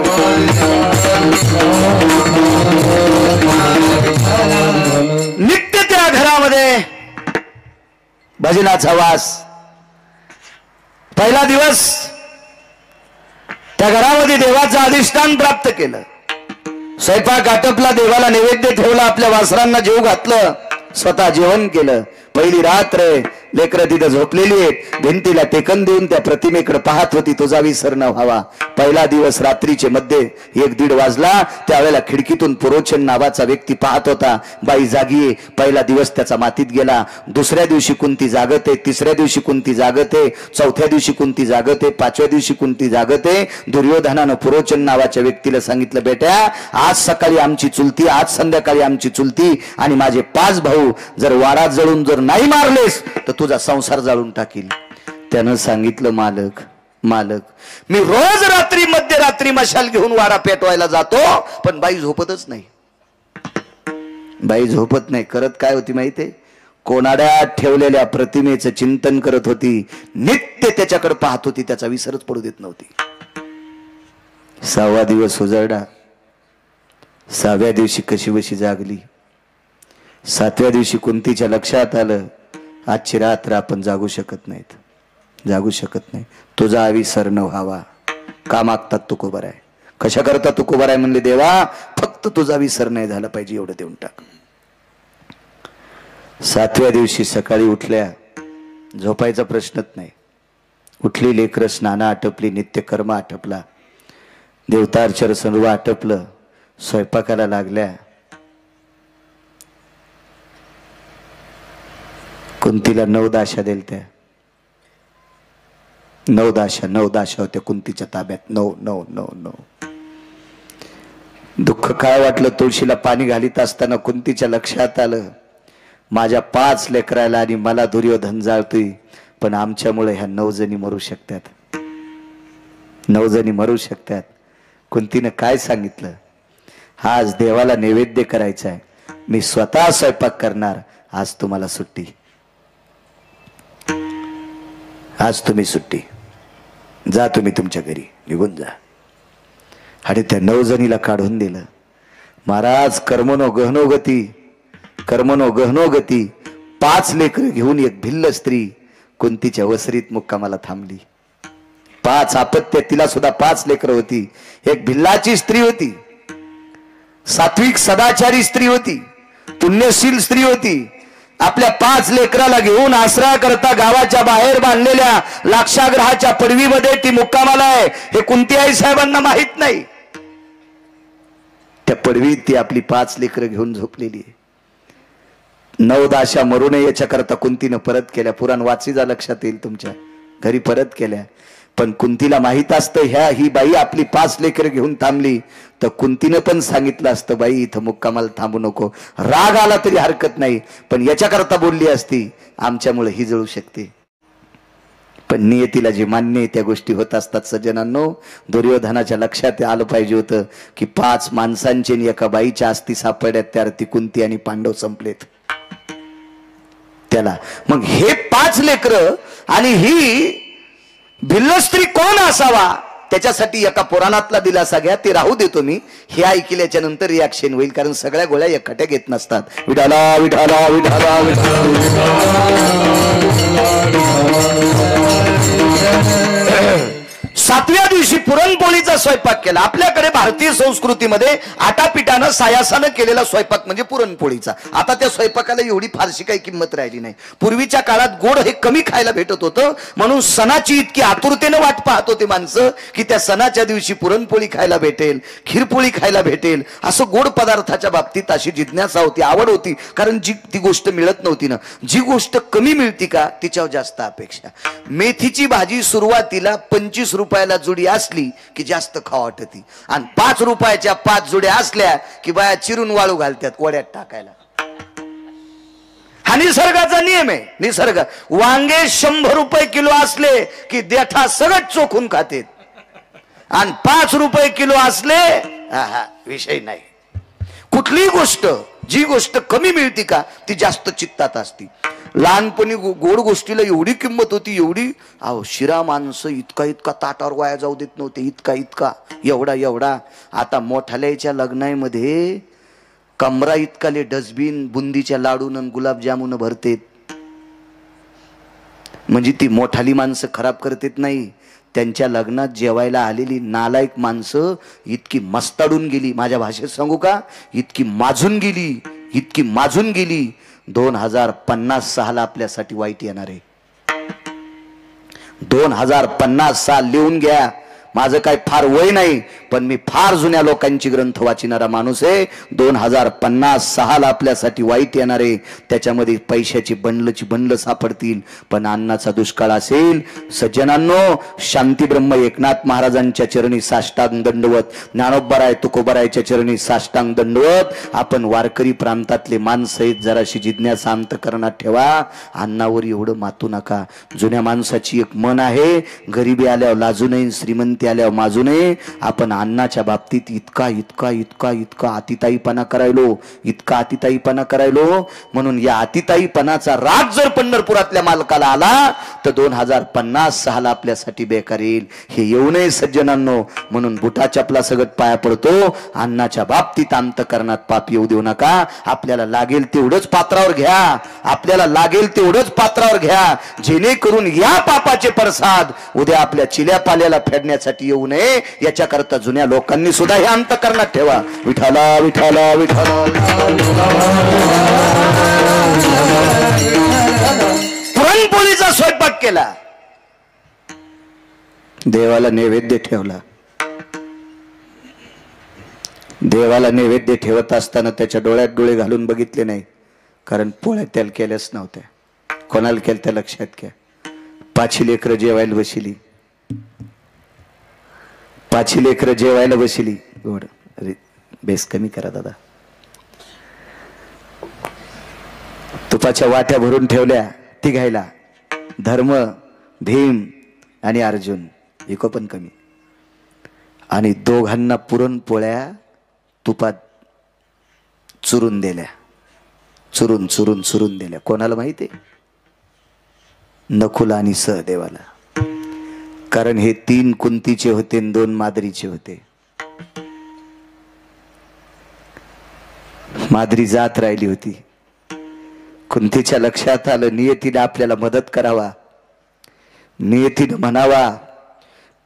नित्य त्या घरामध्ये भजनाचा वास. पहिला दिवस त्या घरामध्ये देवाचं अधिष्ठान प्राप्त केलं. स्वयंपाक आटपला, देवाला नैवेद्य ठेवला, आपल्या वासरांना जेव घातलं, स्वतः जेवण केलं. पहिली रात्र लेकरं तिथं झोपलेली आहेत, भिंतीला टेकन देऊन त्या प्रतिमेकडे पाहत होती, तुझा विसर न व्हावा. पहिला दिवस रात्रीचे मध्ये 1-1:30 वाजला. त्यावेळेला खिडकीतून पुरोचन नावाचा व्यक्ती पाहत होता, बाई जागी. पहिला दिवस त्याचा मातीत गेला. दुसऱ्या दिवशी कुंती जागते, तिसऱ्या दिवशी कुंती जागते, चौथ्या दिवशी कुंती जागते, 5व्या दिवशी कुंती जागते. दुर्योधनानं पुरोचन नावाच्या व्यक्तीला सांगितलं, बेट्या आज सकाळी आमची चुलती, आज संध्याकाळी आमची चुलती आणि माझे 5 भाऊ जर वाडा जळून जर नाही मारलेस तर तुझा संसार जाळून टाकील. त्यानं सांगितलं, मालक मी रोज रात्री मध्यरात्री मशाल घेऊन वाडा पेटवायला जातो, पण बाई झोपतच नाही. बाई झोपत नाही. करत काय होती माहितीये? कोनाड्यात ठेवलेल्या प्रतिमेचं चिंतन करत होती, नित्य त्याच्याकडे पाहत होती, त्याचा विसरच पडू देत नव्हती. 6वा दिवस उजळला. 6व्या दिवशी कशीबशी जागली. 7व्या दिवशी कुंतीच्या लक्षात आलं, आजची रात्र आपण जागू शकत नाही. तुझा विसर न व्हावा. का मागतात तुकोबर आहे? कशा करता तुकोबर आहे? म्हणले, देवा फक्त तुझा विसर नाही झाला पाहिजे, एवढं देऊन टाक. 7व्या दिवशी सकाळी उठल्या, झोपायचा प्रश्नच नाही. उठली, लेकरं स्नानं आटपली, नित्यकर्म आटपला, देवतार्चन सर्व आटपलं, स्वयंपाकाला लागल्या. कुंतीला 9 दाशा दिल. त्या 9 दाशा होत्या कुंतीच्या ताब्यात. 9. दुःख काय वाटलं, तुळशीला पाणी घालीत असताना कुंतीच्या लक्षात आलं, माझ्या 5 लेकराला आणि मला दुर्योधन जाळतोय, पण आमच्यामुळे ह्या 9 जणी मरू शकतात. 9 जणी मरू शकतात. कुंतीनं काय सांगितलं, आज देवाला नैवेद्य करायचा आहे, मी स्वतः स्वयंपाक करणार, आज तुम्हाला सुट्टी, आज तुम्ही सुट्टी, जा तुम्ही तुमच्या घरी, निघून जा. आणि त्या 9 जणीला काढून दिलं. महाराज कर्मनो गहनो गती 5 लेकर घेऊन एक भिल्ल स्त्री कुंतीच्या वसरीत मुक्कामाला थांबली. 5 अपत्य, तिला सुद्धा 5 लेकर होती. एक भिल्लाची स्त्री होती, सात्विक सदाचारी स्त्री होती, पुण्यशील स्त्री होती. आपल्या 5 लेकराला घेऊन आसरा करता गावाच्या बाहेर बांधलेल्या लाक्षागृहाच्या पडवीमध्ये ती मुक्कामाला आहे, हे कुंती आई साहेबांना माहित नाही. त्या पडवीत ती आपली 5 लेकरं घेऊन झोपलेली आहे. 9 दाशा मरू नये याच्या करता कुंतीनं परत केल्या. पुराण वाची, लक्षात येईल तुमच्या, घरी परत केल्या. पण कुंतीला माहित असतं, ही बाई आपली 5 लेकरं घेऊन थांबली, तर कुंतीनं पण सांगितलं असतं, बाई इथं मुक्कामाला थांबू नको. राग आला तरी हरकत नाही, पण याच्या करता बोलली असती, आमच्यामुळे ही जळू शकते. पण नियतीला जे मान्य आहे त्या गोष्टी होत असतात. सज्जनांनो, दुर्योधनाच्या लक्षात आलं पाहिजे होतं की 5 माणसांचे आणि एका बाईच्या अस्थी सापडल्यात, त्या ती कुंती आणि पांडव संपलेत त्याला. मग हे 5 लेकरं आणि ही भिल्ल स्त्री कोण असावा, त्याच्यासाठी एका पुराणातला दिलासा घ्या, ते राहू देतो मी. हे ऐकल्याच्या नंतर रिॲक्शन होईल, कारण सगळ्या गोळ्या एकट्या घेत नसतात. विठाला विठाला विठाला सातव्या दिवशी पुरणपोळीचा स्वयंपाक केला. आपल्याकडे भारतीय संस्कृतीमध्ये आटापिटानं सायासानं केलेला स्वयंपाक म्हणजे पुरणपोळीचा. आता त्या स्वयंपाकाला एवढी फारशी काही किंमत राहिली नाही. पूर्वीच्या काळात गोड हे कमी खायला भेटत होतं, म्हणून सणाची इतकी आतुरतेनं वाट पाहत होते माणसं की त्या सणाच्या दिवशी पुरणपोळी खायला भेटेल, खीरपोळी खायला भेटेल. असं गोड पदार्थाच्या बाबतीत अशी जिज्ञासा होती, आवड होती, कारण जी ती गोष्ट मिळत नव्हती ना. जी गोष्ट कमी मिळती का तिच्यावर जास्त अपेक्षा. मेथीची भाजी सुरुवातीला 25 रुपयाला जुडी असली की जास्त खावा वाटती, आणि 5 रुपयाच्या 5 जुड्या असल्या की बाया चिरून वाळू घालतात वड्यात टाकायला. हा निसर्गाचा नियम आहे. निसर्ग. वांगे 100 रुपये किलो असले की देठा सगळं चोखून खातेत, आणि 5 रुपये किलो असले विषय नाही. कुठलीही गोष्ट, जी गोष्ट कमी मिळती का ती जास्त चित्तात असती. लहानपणी गोड गोष्टीला एवढी किंमत होती, एवढी. अहो, शिरा माणसं इतका इतका ताटावर वाया जाऊ देत नव्हते, इतका इतका, एवढा एवढा. आता मोठाल्याच्या लग्नामध्ये कमरा इतकाले डस्टबिन बुंदीच्या लाडून आणि गुलाबजामुन भरतेत. म्हणजे ती मोठाली माणसं खराब करतेत नाही, त्यांच्या लग्नात जेवायला आलेली नालायक माणसं इतकी मस्ताडून गेली, माझ्या भाषेत सांगू का, इतकी माजून गेली, इतकी माजून गेली. 2056 आपल्यासाठी वाईट येणार आहे. 2056 लिहून घ्या. माझं काय फार वय नाही, पण मी फार जुन्या लोकांची ग्रंथ वाचणारा माणूस आहे. 2056 आपल्यासाठी वाईट येणार आहे. त्याच्यामध्ये पैशाची बंडल सापडतील, पण अन्नाचा दुष्काळ असेल. सज्जनांनो, शांती ब्रह्म एकनाथ महाराजांच्या चरणी साष्टांग दंडवत, ज्ञानोबराय तुकोबरायच्या चरणी साष्टांग दंडवत. आपण वारकरी प्रांतातले माणसं आहेत, जराशी जिज्ञासा अंतकरणात ठेवा. अन्नावर एवढं मातू नका. जुन्या माणसाची एक मन आहे, गरिबी आल्यावर लाजू नये, श्रीमंती आल्यावर माजू नये. आपण अन्नाच्या बाबतीत इतका इतका इतका इतका अतिताईपणा करायलो, इतका अतिताईपणा करायलो. म्हणून या अतिताईपणाचा राग जर पंढरपुरातल्या मालकाला आला तर 2056 आपल्यासाठी बेकार येईल. हे येऊ नये सज्जनांनो. म्हणून बुटा चपला सगळं पाया पडतो. अन्नाच्या बाबतीत अंतकरणात पाप येऊ देऊ नका. आपल्याला लागेल तेवढंच पात्रावर घ्या, आपल्याला लागेल तेवढंच पात्रावर घ्या, जेणेकरून या पापाचे पडसाद उद्या आपल्या चिल्या पाल्याला फेडण्यासाठी येऊ नये. याच्याकरता जुन्या लोकांनी सुद्धा हे अंतकरणात ठेवा. विठाला विठाला विठाला. पुरणपोळीचा स्वयंपाक केला, देवाला नैवेद्य ठेवला. देवाला नैवेद्य ठेवत असताना त्याच्या डोळ्यात डोळे घालून बघितले नाही, कारण पोळ्या त्याला केल्याच नव्हत्या. कोणाला केल्या त्या लक्षात घ्या. 5 लेकरं जेवायला बसली, 5 लेकरं जेवायला बसली. गोड बेस कमी करा दादा. तुपाच्या वाट्या भरून ठेवल्या तिघायला. धर्म, भीम आणि अर्जुन, इको पण कमी. आणि दोघांना पुरणपोळ्या तुपात चुरून दिल्या, चुरून चुरून चुरून दिल्या. कोणाला माहिती आहे? नकुल आणि सहदेवाला. कारण हे 3 कुंतीचे होते आणि 2 माद्रीचे होते. माद्री जात राहिली होती. कुंतीच्या लक्षात आलं, नियतीने आपल्याला मदत करावा, नियतीने म्हणावा,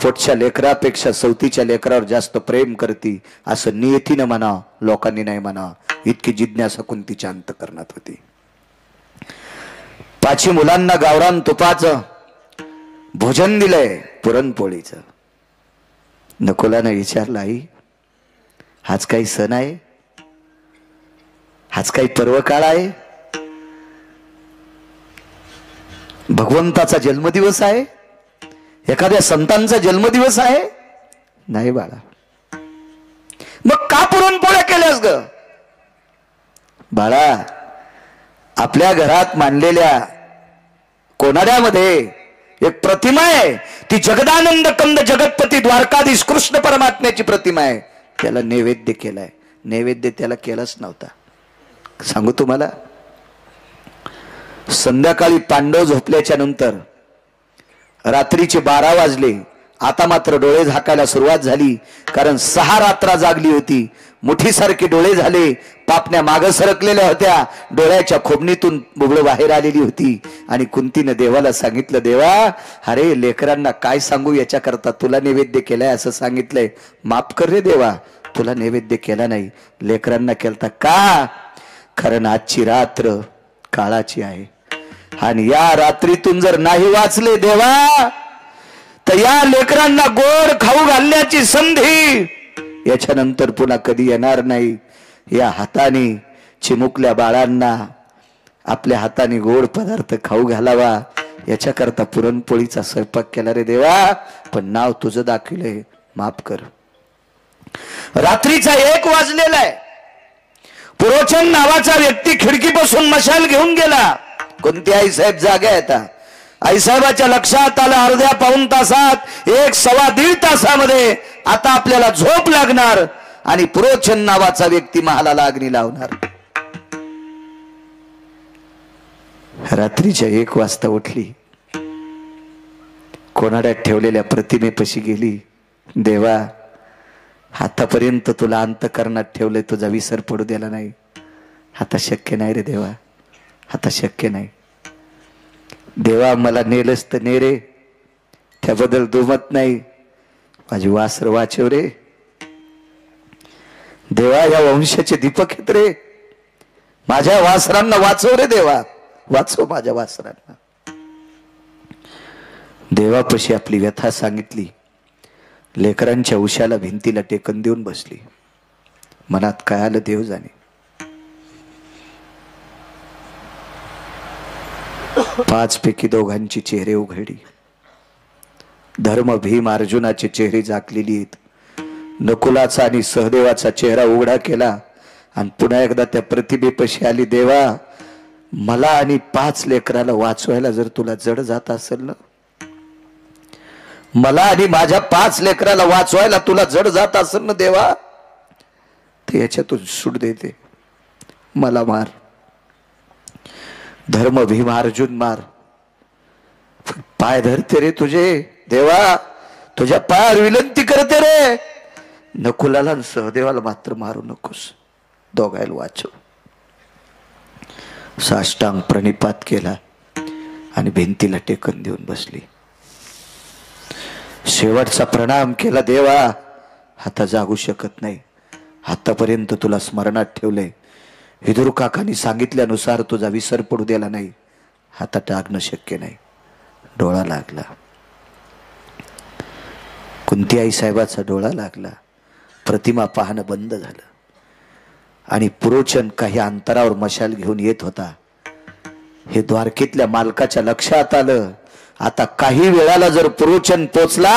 पोटच्या लेकरापेक्षा सवतीच्या लेकरावर जास्त प्रेम करती, असं नियतीनं म्हणावं, लोकांनी नाही म्हणावं. इतकी जिज्ञासा कुंतीच्या अंतकरणात होती. 5 मुलांना गावरान तुपाचं भोजन दिलंय, पुरणपोळीचं. नकुलानं विचारलं, आई हाच काही सण आहे? हाच काही पर्व काळ आहे? भगवंताचा जन्मदिवस आहे? एखाद्या संतांचा जन्मदिवस आहे? नाही बाळा. मग का पुरणपोळ्या केल्यास ग? बाळा, आपल्या घरात मांडलेल्या कोनाड्यामध्ये एक प्रतिमा आहे, ती जगदानंद कंद जगतपती द्वारकाधीश कृष्ण परमात्म्याची प्रतिमा आहे. त्याला नैवेद्य केलाय. नैवेद्य त्याला केलाच नव्हता. सांगू तुम्हाला, संध्याकाळी पांडव झोपल्याच्या नंतर रात्रीचे 12 वाजले. आता मात्र डोळे झाकायला सुरुवात झाली, कारण 6 रात्र जागली होती. मुठीसारखे डोळे झाले, पापण्या माग सरकलेल्या होत्या, डोळ्याच्या खोबणीतून बुबळं बाहेर आलेली होती. आणि कुंतीनं देवाला सांगितलं, देवा अरे लेकरांना काय सांगू, याच्याकरता तुला नैवेद्य केलाय असं सांगितलंय, माफ कर रे देवा, तुला नैवेद्य केला नाही, लेकरांना केलता का? कारण आजची रात्र काळाची आहे, आणि या रात्रीतून जर नाही वाचले देवा, तर या लेकरांना गोड खाऊ घालण्याची संधी याच्यानंतर पुन्हा कधी येणार नाही. या हाताने चिमुकल्या बाळांना आपल्या हाताने गोड पदार्थ खाऊ घालावा, याच्याकरता पुरणपोळीचा स्वयंपाक केला रे देवा, पण नाव तुझं दाखवलंय, माफ कर. रात्रीचा 1 वाजलेला आहे. पुरोचन नावाचा व्यक्ती खिडकीपासून मशाल घेऊन गेला. कोणती आईसाहेब जागे आता? आईसाहेबाच्या लक्षात आलं, अर्ध्या पाऊण तासात 1 सव्वा दीड तासामध्ये आता आपल्याला झोप लागणार आणि पुरोचन नावाचा व्यक्ती महालाला अग्नी लावणार. रात्रीच्या 1 वाजता उठली, कोणाड्यात ठेवलेल्या प्रतिमेपाशी गेली. देवा आतापर्यंत तुला अंतकरणात ठेवलंय, तुझा विसर पडू दिला नाही, आता शक्य नाही रे देवा, आता शक्य नाही. देवा मला नेलंच तर ने रे, त्याबद्दल दुमत नाही, माझी वासर वाचव रे देवा, या वंशाचे दीपक आहेत रे, माझ्या वासरांना वाचव रे देवा, वाचव माझ्या वासरांना. देवापाशी आपली व्यथा सांगितली. लेकरांच्या उशाला भिंतीला टेकन देऊन बसली. मनात काय आलं देव जाणे. 5 पैकी दोघांची चेहरे उघडली. धर्म भीम अर्जुनाचे चेहरे झाकलेली आहेत. नकुलाचा आणि सहदेवाचा चेहरा उघडा केला आणि पुन्हा एकदा त्या प्रतिमेपाशी आली. देवा मला आणि 5 लेकराला वाचवायला जर तुला जड जात असेल ना, मला आणि माझ्या 5 लेकराला वाचवायला तुला जड जात असेल ना देवा, ते याच्यातून सूट देते, मला मार. धर्म भीम अर्जुन मार, पाय धरते रे तुझे देवा, तुझ्या पायावर विनंती करते रे, नकुलाला आणि सहदेवाला मात्र मारू नकोस, दोघायला वाचव. साष्टांग प्रणिपात केला आणि भिंतीला टेकन देऊन बसली. शेवटचा प्रणाम केला. देवा आता जागू शकत नाही, आतापर्यंत तुला स्मरणात ठेवलंय, विदुर काकांनी सांगितल्यानुसार तुझा विसर पडू दिला नाही, आता टाकणं शक्य नाही. डोळा लागला, कुंती आई साहेबाचा डोळा लागला. प्रतिमा पाहणं बंद झालं आणि पुरोचन काही अंतरावर मशाल घेऊन येत होता. हे द्वारकेतल्या मालकाच्या लक्षात आलं, आता काही वेळाला जर पुरोचन पोचला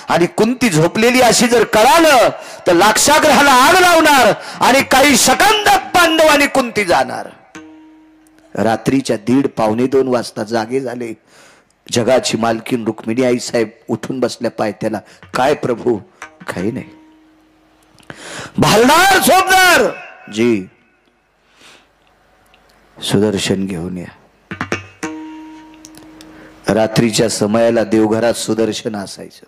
आणि कुंती झोपलेली अशी जर कळालं तर लाक्षागृहाला आग लावणार आणि काही सेकंदात पांडव आणि कुंती जाणार. रात्रीच्या 1:30 पावणे 2 वाजता जागे झाले. जगाची मालकीन रुक्मिणी आई साहेब उठून बसल्या पायथ्याला. काय प्रभू? काही नाही. भालदार झोपदार जी सुदर्शन घेऊन या. रात्रीच्या समयाला देवघरात सुदर्शन असायचं.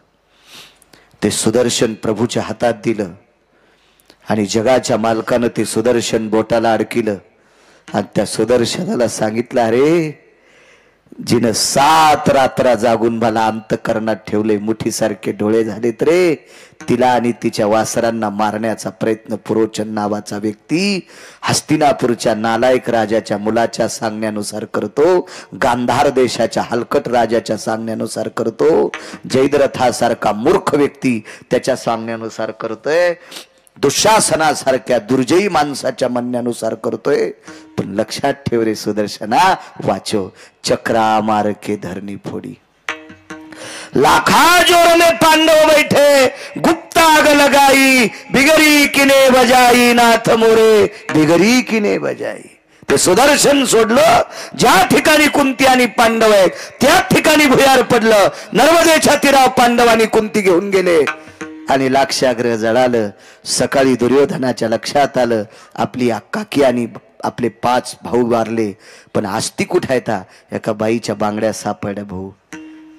ते सुदर्शन प्रभूच्या हातात दिलं आणि जगाच्या मालकानं ते सुदर्शन बोटाला अडकिलं आणि त्या सुदर्शनाला सांगितलं, अरे जिनं 7 रात्र जागून मला अंतकरणात ठेवले, मुठीसारखे डोळे झालेत रे, तिला आणि तिच्या वासरांना मारण्याचा प्रयत्न पुरोचन नावाचा व्यक्ती हस्तिनापूरच्या नालायक राजाच्या मुलाच्या सांगण्यानुसार करतो, गांधार देशाच्या हलकट राजाच्या सांगण्यानुसार करतो, जयद्रथासारखा मूर्ख व्यक्ती त्याच्या सांगण्यानुसार करतोय, दुःशासनासारख्या दुर्जयी माणसाच्या म्हणण्यानुसार करतोय. पण लक्षात ठेव रे सुदर्शना, वाचो. चक्रा मार के धरनी फोडी, लाखा जोर में पांडव बैठे, गुप्ता आग लगाई, बिगरी किने बजाई नाथ मोरे, बिगरी किने बजाई. ते सुदर्शन सोडलं, ज्या ठिकाणी कुंती आणि पांडव आहेत त्याच ठिकाणी भुयार पडलं. नर्मदेच्या तीरावर पांडवांनी कुंती घेऊन गेले आणि लाक्षाग्रह जळालं. सकाळी दुर्योधनाच्या लक्षात आलं आपली काकी आणि आपले 5 भाऊ वारले, पण आस्ती कुठे येता? एका बाईच्या बांगड्या सापडल्या भाऊ,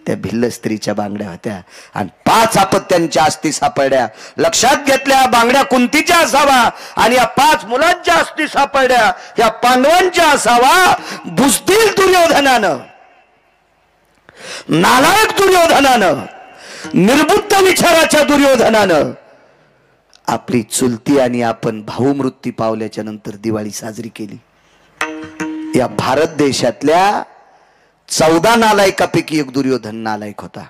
त्या भिल्ल स्त्रीच्या बांगड्या होत्या आणि 5 अपत्यांच्या अस्थी सापडल्या. लक्षात घेतल्या बांगड्या कुंतीच्या असावा आणि या 5 मुलांच्या अस्थी सापडल्या या पांडवांच्या असावा. बुजदिल दुर्योधनानं, नालायक दुर्योधनानं, निर्बुद्ध विचाराच्या दुर्योधनानं आपली चुलती आणि आपण भाऊ मृत्यू पावल्याच्या नंतर दिवाळी साजरी केली. या भारत देशातल्या 14 नालायकापैकी एक दुर्योधन नालायक होता.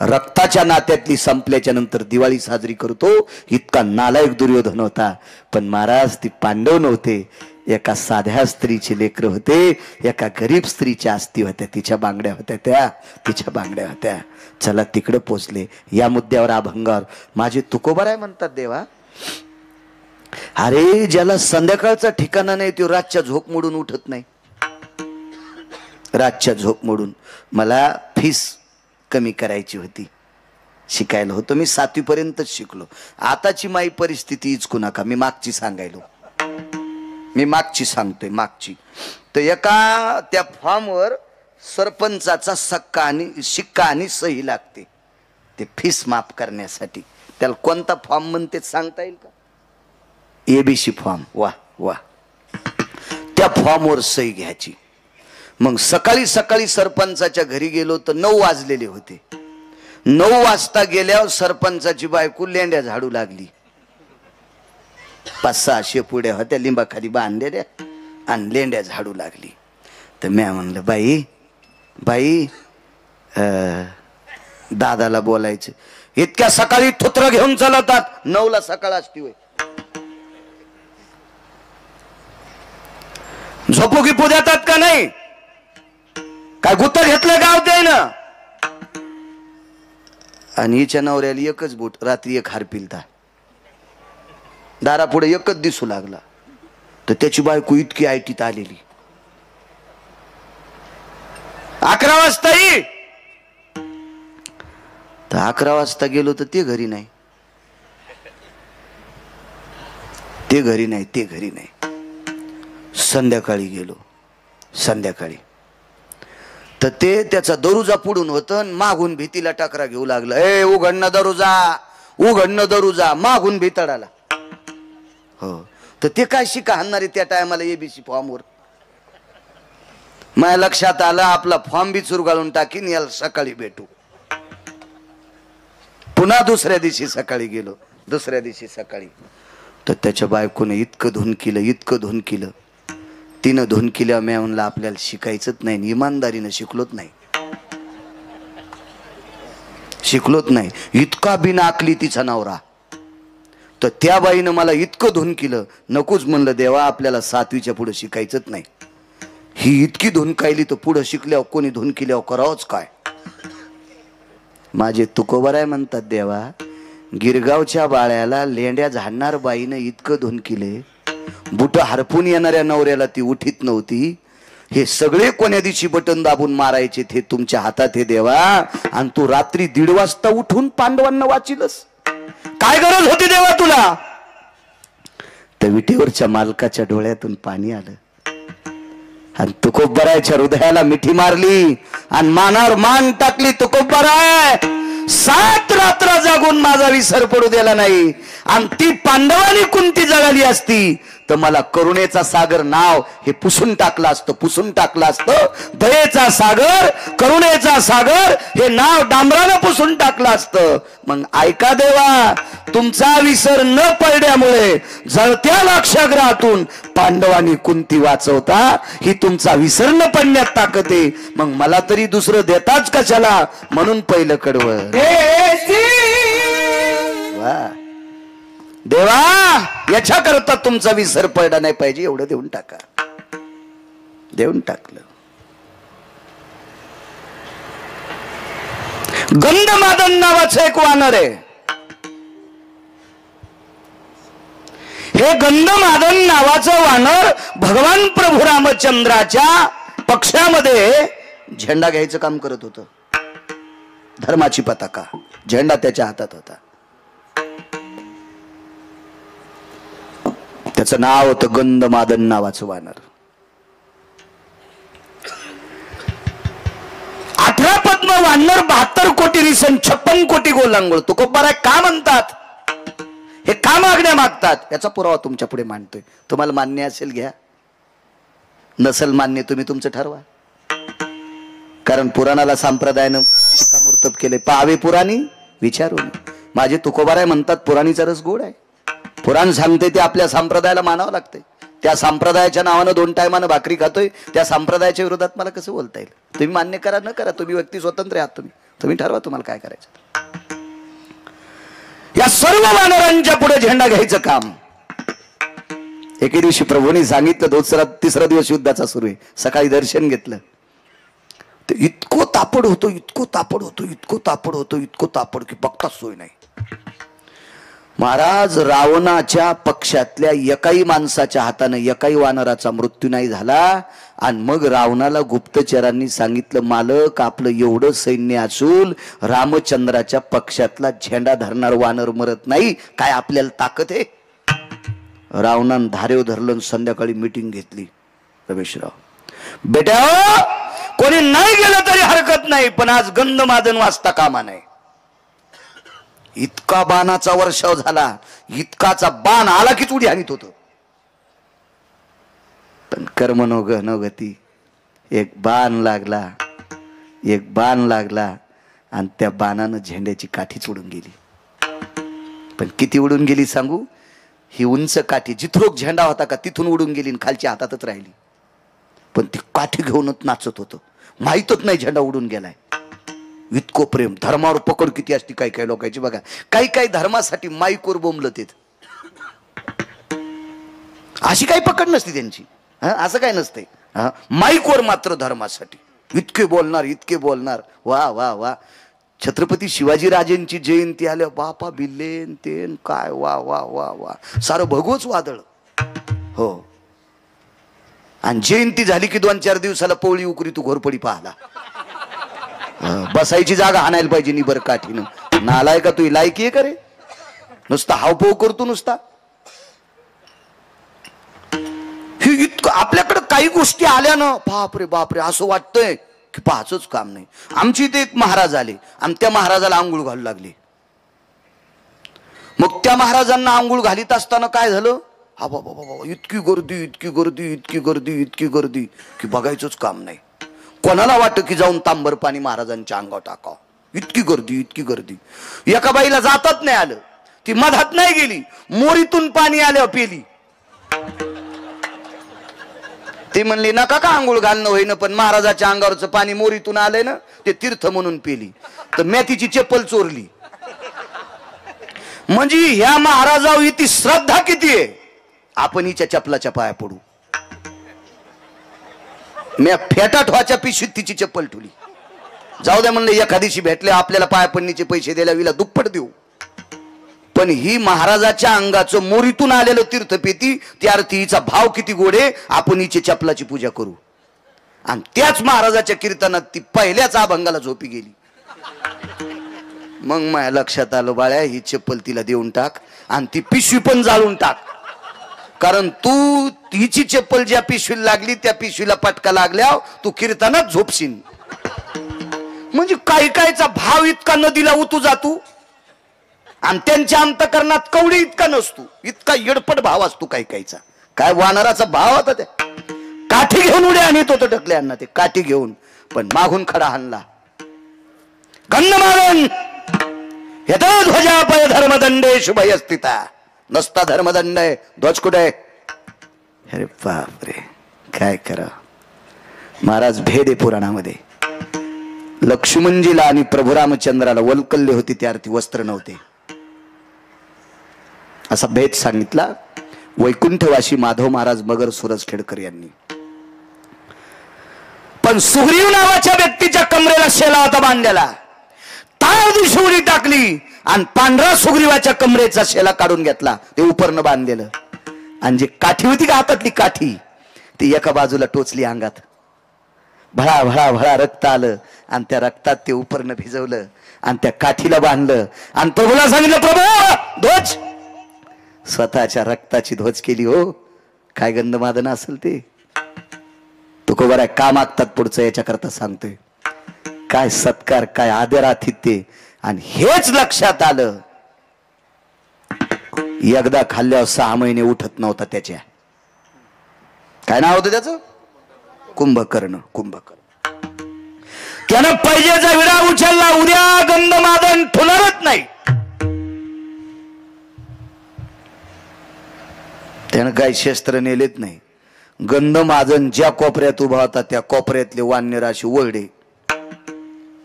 रक्ताच्या नात्यातली संपल्याच्या नंतर दिवाळी साजरी करतो इतका नालायक दुर्योधन होता. पण महाराज ती पांडव नव्हते, एका साध्या स्त्रीचे लेकर होते, एका गरीब स्त्रीच्या अस्थी होत्या, तिच्या बांगड्या होत्या, तिच्या बांगड्या होत्या. चला तिकडे पोचले. या मुद्द्यावर अभंगावर माझे तुकोबाराय म्हणतात देवा, अरे ज्याला संध्याकाळचा ठिकाणा नाही तो रातच्या झोप मोडून उठत नाही. रातच्या झोप मोडून मला फीस कमी करायची होती, शिकायला होतो मी 7वी पर्यंतच शिकलो. आताची माई परिस्थिती इचकू नका, मी मागची सांगायलो, मी मागची सांगतोय मागची. तर एका त्या फॉर्मवर सरपंचाचा शिक्का आणि सही लागते ते फीस माफ करण्यासाठी. त्याला कोणता फॉर्म म्हणते सांगता येईल का? ABC form. वा वा. त्या फॉर्मवर सही घ्यायची. मग सकाळी सकाळी सरपंचाच्या घरी गेलो तर 9 वाजलेले होते. 9 वाजता गेल्यावर सरपंचाची बायको लेंड्या झाडू लागली. 5-6 शेपुड्या होत्या लिंबाखाली बांधलेल्या आणि लेंड्या झाडू लागली. तर मी म्हणलं बाई बाई दादाला बोलायचं, इतक्या सकाळी थुत्र घेऊन चालतात? 9ला सकाळ असती होय? झोपू गिपू देतात का नाही? काय गुत्त घेतलं गाव ते ना? आणि हिच्या नवऱ्याला एकच बोट, रात्री एक हार पिलता, दारापुढे एकच दिसू लागला. तर त्याची बायको इतकी आयटीत आलेली. 11 वाजता ये. तर 11 वाजता गेलो तर ते घरी नाही, ते घरी नाही, ते घरी नाही. संध्याकाळी गेलो, संध्याकाळी तर ते त्याचा दरुजा पुढून होतं, मागून भीतीला टकरा घेऊ लागला. ए उघडणं दरुजा, उघडणं दरुजा, मागून भीतडाला. हो. तर ते काय शिका हाणणारे त्या टायमाला एबीसी फॉर्मवर. माझ्या लक्षात आलं आपला फॉर्म बी चुरगाळून टाकीन, याला सकाळी भेटू. पुन्हा दुसऱ्या दिवशी सकाळी गेलो, दुसऱ्या दिवशी सकाळी. तर त्याच्या बायकोने इतकं धुन केलं, इतकं धुन केलं. तिनं धुन केल्या. मी म्हणलं आपल्याला शिकायचंच नाही, इमानदारीनं शिकलोच नाही, शिकलोच नाही. इतका बिनाकली तिचा नवरा. तर त्या बाईनं मला इतकं धुन केलं, नकोच म्हणलं देवा आपल्याला 7वीच्या पुढे शिकायचंच नाही. ही इतकी धुन कायली तर पुढे शिकल्यावर कोणी धुन केल्यावर करावंच काय? माझे तुकोबाराय म्हणतात देवा, गिरगावच्या बाळ्याला लेंड्या झाडणार बाईनं इतकं धुन केले, बुट हरपून येणाऱ्या नवऱ्याला ती उठीत नव्हती. हे सगळे कोण्या दिवशी बटन दाबून मारायचे ते तुमच्या हातात हे देवा. आणि तू रात्री 1:30 वाजता उठून पांडवांना वाचिलस. काय गरज होती देवा तुला? त्या विटेवरच्या मालकाच्या डोळ्यातून पाणी आलं आणि तुकोबारायच्या हृदयाला मिठी मारली आणि मानावर मान टाकली. तुकोबाराय 7 रात्र जागून माझा विसर पडू दिला नाही. आणि ती पांडवांनी कुंती जगाली असती तर मला करुणेचा सागर नाव हे पुसून टाकलं असतं, पुसून टाकलं असतं. दयेचा सागर, करुणेचा सागर हे नाव डांबरानं पुसून टाकलं असतं. मग ऐका देवा, तुमचा विसर न पडल्यामुळे जळत्या लाक्षागृहातून पांडवांनी कुंती वाचवता, ही तुमचा विसर न पडण्यात ताकद आहे. मग मला तरी दुसरं देताच कशाला, म्हणून पहिलं कडवं. वा देवा, याच्या करता तुमचा विसर पडला नाही पाहिजे एवढं देऊन टाका. देऊन टाकलं. गंधमादन नावाचं एक वानर आहे. हे गंधमादन नावाचं वानर भगवान प्रभू रामचंद्राच्या पक्षामध्ये झेंडा घ्यायचं काम करत होतं. धर्माची पताका, झेंडा त्याच्या हातात होता. त्याचं नाव होतं गंधमादन नावाचं वानर. 18 पद्म वानर 72 कोटी रिसन 56 कोटी गोलांगोळ. तुकोबाराय का म्हणतात, हे का मागण्या मागतात, याचा पुरावा तुमच्या पुढे मांडतोय. तुम्हाला मान्य असेल घ्या, नसेल मान्य तुम्ही तुमचं ठरवा. कारण पुराणाला संप्रदायानं शिक्कामोर्तब केले. पाहावे पुराणी विचारून. माझे तुकोबाराय म्हणतात पुराणीचा रस गोड आहे. पुराण सांगते ते आपल्या संप्रदायाला मानावं लागतंय. त्या संप्रदायाच्या नावानं 2 टायमानं भाकरी खातोय, त्या संप्रदायाच्या विरोधात मला कसं बोलता येईल. तुम्ही मान्य करा न करा, तुम्ही व्यक्ती स्वतंत्र आहात. तुम्ही ठरवा तुम्हाला काय करायचं. या सर्व वानरांच्या पुढे झेंडा घ्यायचं काम. एके दिवशी प्रभूंनी सांगितलं, 3रा दिवस युद्धाचा सुरू आहे. सकाळी दर्शन घेतलं, ते इतकं तापड होतो, इतकं तापड होतो, इतकं तापड होतो, इतकं तापड की बघताच सोय नाही. महाराज, रावणाच्या पक्षातल्या एकाही माणसाच्या हाताने एकाही वानराचा मृत्यू नाही झाला. आणि मग रावणाला गुप्तचरांनी सांगितलं, मालक आपलं एवढं सैन्य असून रामचंद्राच्या पक्षातला झेंडा धरणार वानर मरत नाही, काय आपल्याला ताकद आहे. रावणानं धारेव धरलं. संध्याकाळी मीटिंग घेतली. रमेशराव बेटा, कोणी नाही गेलं तरी हरकत नाही, पण आज गंधमादन वाजता कामा नाही. इतका बाणाचा वर्षाव झाला, इतकाचा बाण आला की उडी हानीत होत. पण कर्म नो गती. एक बाण लागला, एक बाण लागला आणि त्या बाणानं झेंड्याची काठीच उडून गेली. पण किती उडून गेली सांगू. ही उंच काठी जिथरोक झेंडा होता का तिथून उडून गेली आणि खालच्या हातातच राहिली. पण ती काठी घेऊनच नाचत होतं. माहीतच नाही झेंडा उडून गेलाय. इतकं प्रेम. धर्मावर पकड किती असती काही काही लोकांची बघा. काही धर्मासाठी माईकवर बोंबलत येत. अशी काही पकड नसती त्यांची. असं काय नसतंय. माईकवर मात्र धर्मासाठी इतके बोलणार, इतके बोलणार. वा वा वा. छत्रपती शिवाजीराजेंची जयंती आल्या, बापा बिल्लेन तेन काय वा वा वा वा. सारं भगवच वादळ. हो. आणि जयंती झाली की 2-4 दिवसाला पोळी उकरी तू घोरपडी पाहला. बसायची जागा आणायला पाहिजे निबर काठीनं. नालाय का तू, लायकी आहे का रे. नुसता हावभाव करतो नुसता. ही इतकं आपल्याकडे काही गोष्टी आल्या ना, बापरे बापरे असं वाटतंय की पाहाचंच काम नाही. आमची इथे एक महाराज आले आणि त्या महाराजाला आंघोळ घालू लागले. मग त्या महाराजांना आंघोळ घालीत असताना काय झालं, हा बाबा बाबा इतकी गर्दी, इतकी गर्दी, इतकी गर्दी, इतकी गर्दी की बघायचंच काम नाही. कोणाला वाटतं की जाऊन तांबर पाणी महाराजांच्या अंगावर टाकावं. इतकी गर्दी, इतकी गर्दी. एका बाईला जातात नाही आलं, ती मधात नाही गेली, मोरीतून पाणी आल्यावर पेली. ते म्हणले नका का आंघोळ घालणं होईना, पण महाराजाच्या अंगावरचं पाणी मोरीतून आलंय ना, ते तीर्थ म्हणून पेली. तर मेथीची चप्पल चोरली. म्हणजे ह्या महाराजावर इथे श्रद्धा किती आहे. आपण हिच्या चपलाच्या पाया पडू. मी फेटाट व्हाच्या पिशवीत तिची चप्पल ठेवली. जाऊ द्या म्हणलं, एखादीशी भेटले आपल्याला पाया पडण्याचे पैसे द्यायला विला दुप्पट देऊ. पण ही महाराजाच्या अंगाचं मोरीतून आलेलं तीर्थपेती, त्या अर्थी हिचा भाव किती गोडे. आपण हिची चपलाची पूजा करू. आणि त्याच महाराजाच्या कीर्तनात ती पहिल्याच अभंगाला झोपी गेली. मग माझ्या लक्षात आलं, बाळ्या ही चप्पल तिला देऊन टाक आणि ती पिशवी पण जाळून टाक. कारण तू हिची चप्पल ज्या पिशवीला लागली त्या पिशवीला पटका लागल्यावर तू कीर्तनात झोपशील. म्हणजे काही कायचा भाव इतका नदीला उतू जातो आणि त्यांच्या अंतकरणात कवडी इतका नसतो. इतका येडपट भाव असतो काही कायचा. काय वानराचा भाव होता त्या. काठी घेऊन उड्या आणत होतं ढकल्यांना ते काठी घेऊन, पण मागून खडा हाणला. गंधमादन यतो ध्वजापय धर्मदंडे शुभय स्थिता. नसता धर्मदंड आहे, ध्वज कुठे. अरे बापरे, काय करा. महाराज भेद आहे पुराणामध्ये. लक्ष्मणजीला आणि प्रभू रामचंद्राला वल्कल्य होती, त्या अर्थी वस्त्र नव्हते. असा भेद सांगितला वैकुंठवासी माधव महाराज मगर सुरजखेडकर यांनी. पण सुग्रीव नावाच्या व्यक्तीच्या कमरेला शेला होता बांधलेला. ताळ दिवशी उडी टाकली आणि पांढरा सुग्रीवाच्या कमरेचा शेला काढून घेतला. ते उपरनं बांधलेलं. आणि जी काठी होती का हातातली काठी ती एका बाजूला टोचली अंगात, भळा भळा भळा रक्त आलं आणि त्या रक्तात ते उपरनं भिजवलं आणि त्या काठीला बांधलं आणि प्रभूला सांगितलं, प्रभू ध्वज, स्वतःच्या रक्ताची ध्वज केली. हो काय गंधमादन असेल ते. तुकोबा का मागतात पुढचं याच्याकरता सांगतोय. काय सत्कार, काय आदर आतिथ्य. आणि हेच लक्षात आलं, एकदा खाल्ल्यावर 6 महिने उठत नव्हता त्याच्या. काय नाव होतं त्याचं? कुंभकर्ण. कुंभकर्ण. त्यानं पैजेचा विडा उचलला, उद्या गंधमादन ठुणारच नाही. त्यानं काही शस्त्र नेलेत नाही. गंधमादन ज्या कोपऱ्यात उभा होता त्या कोपऱ्यातले वानराशी ओरडे.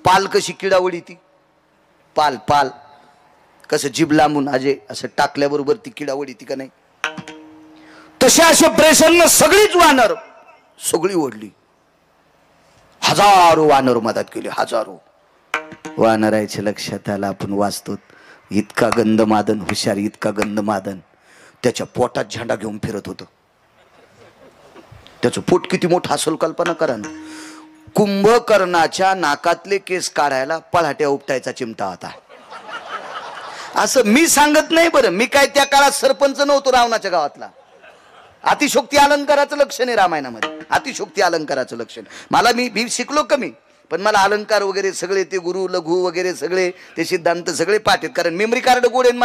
पाल कशी किडावडी ती पाल पाल कसं जीभ लांबून आजे असं टाकल्याबरोबर ती किडावडी ती का नाही, तसे असे प्रेशरनं सगळीच वानर सगळी ओढली. हजारो वानर मदत केली, हजारो. वानराच्या लक्षात आलं आपण वाचतो, इतका गंधमादन हुशार, इतका गंधमादन त्याच्या पोटात झेंडा घेऊन फिरत होतं. त्याचं पोट किती मोठं असेल कल्पना करा ना. कुंभकर्णाच्या नाकातले केस काढायला पळाट्या उपटायचा चिमटा होता. असं मी सांगत नाही बरं, मी काय त्या काळात सरपंच नव्हतो रावणाच्या गावातला. अतिशोक्ती अलंकाराचं लक्षण आहे रामायणामध्ये, अतिशोक्ती अलंकाराचं लक्षण. मला मी शिकलो कमी, पण मला अलंकार वगैरे सगळे ते गुरु लघु वगैरे सगळे ते सिद्धांत सगळे पाठ आहेत. कारण मेमरी कार्ड गोड आहे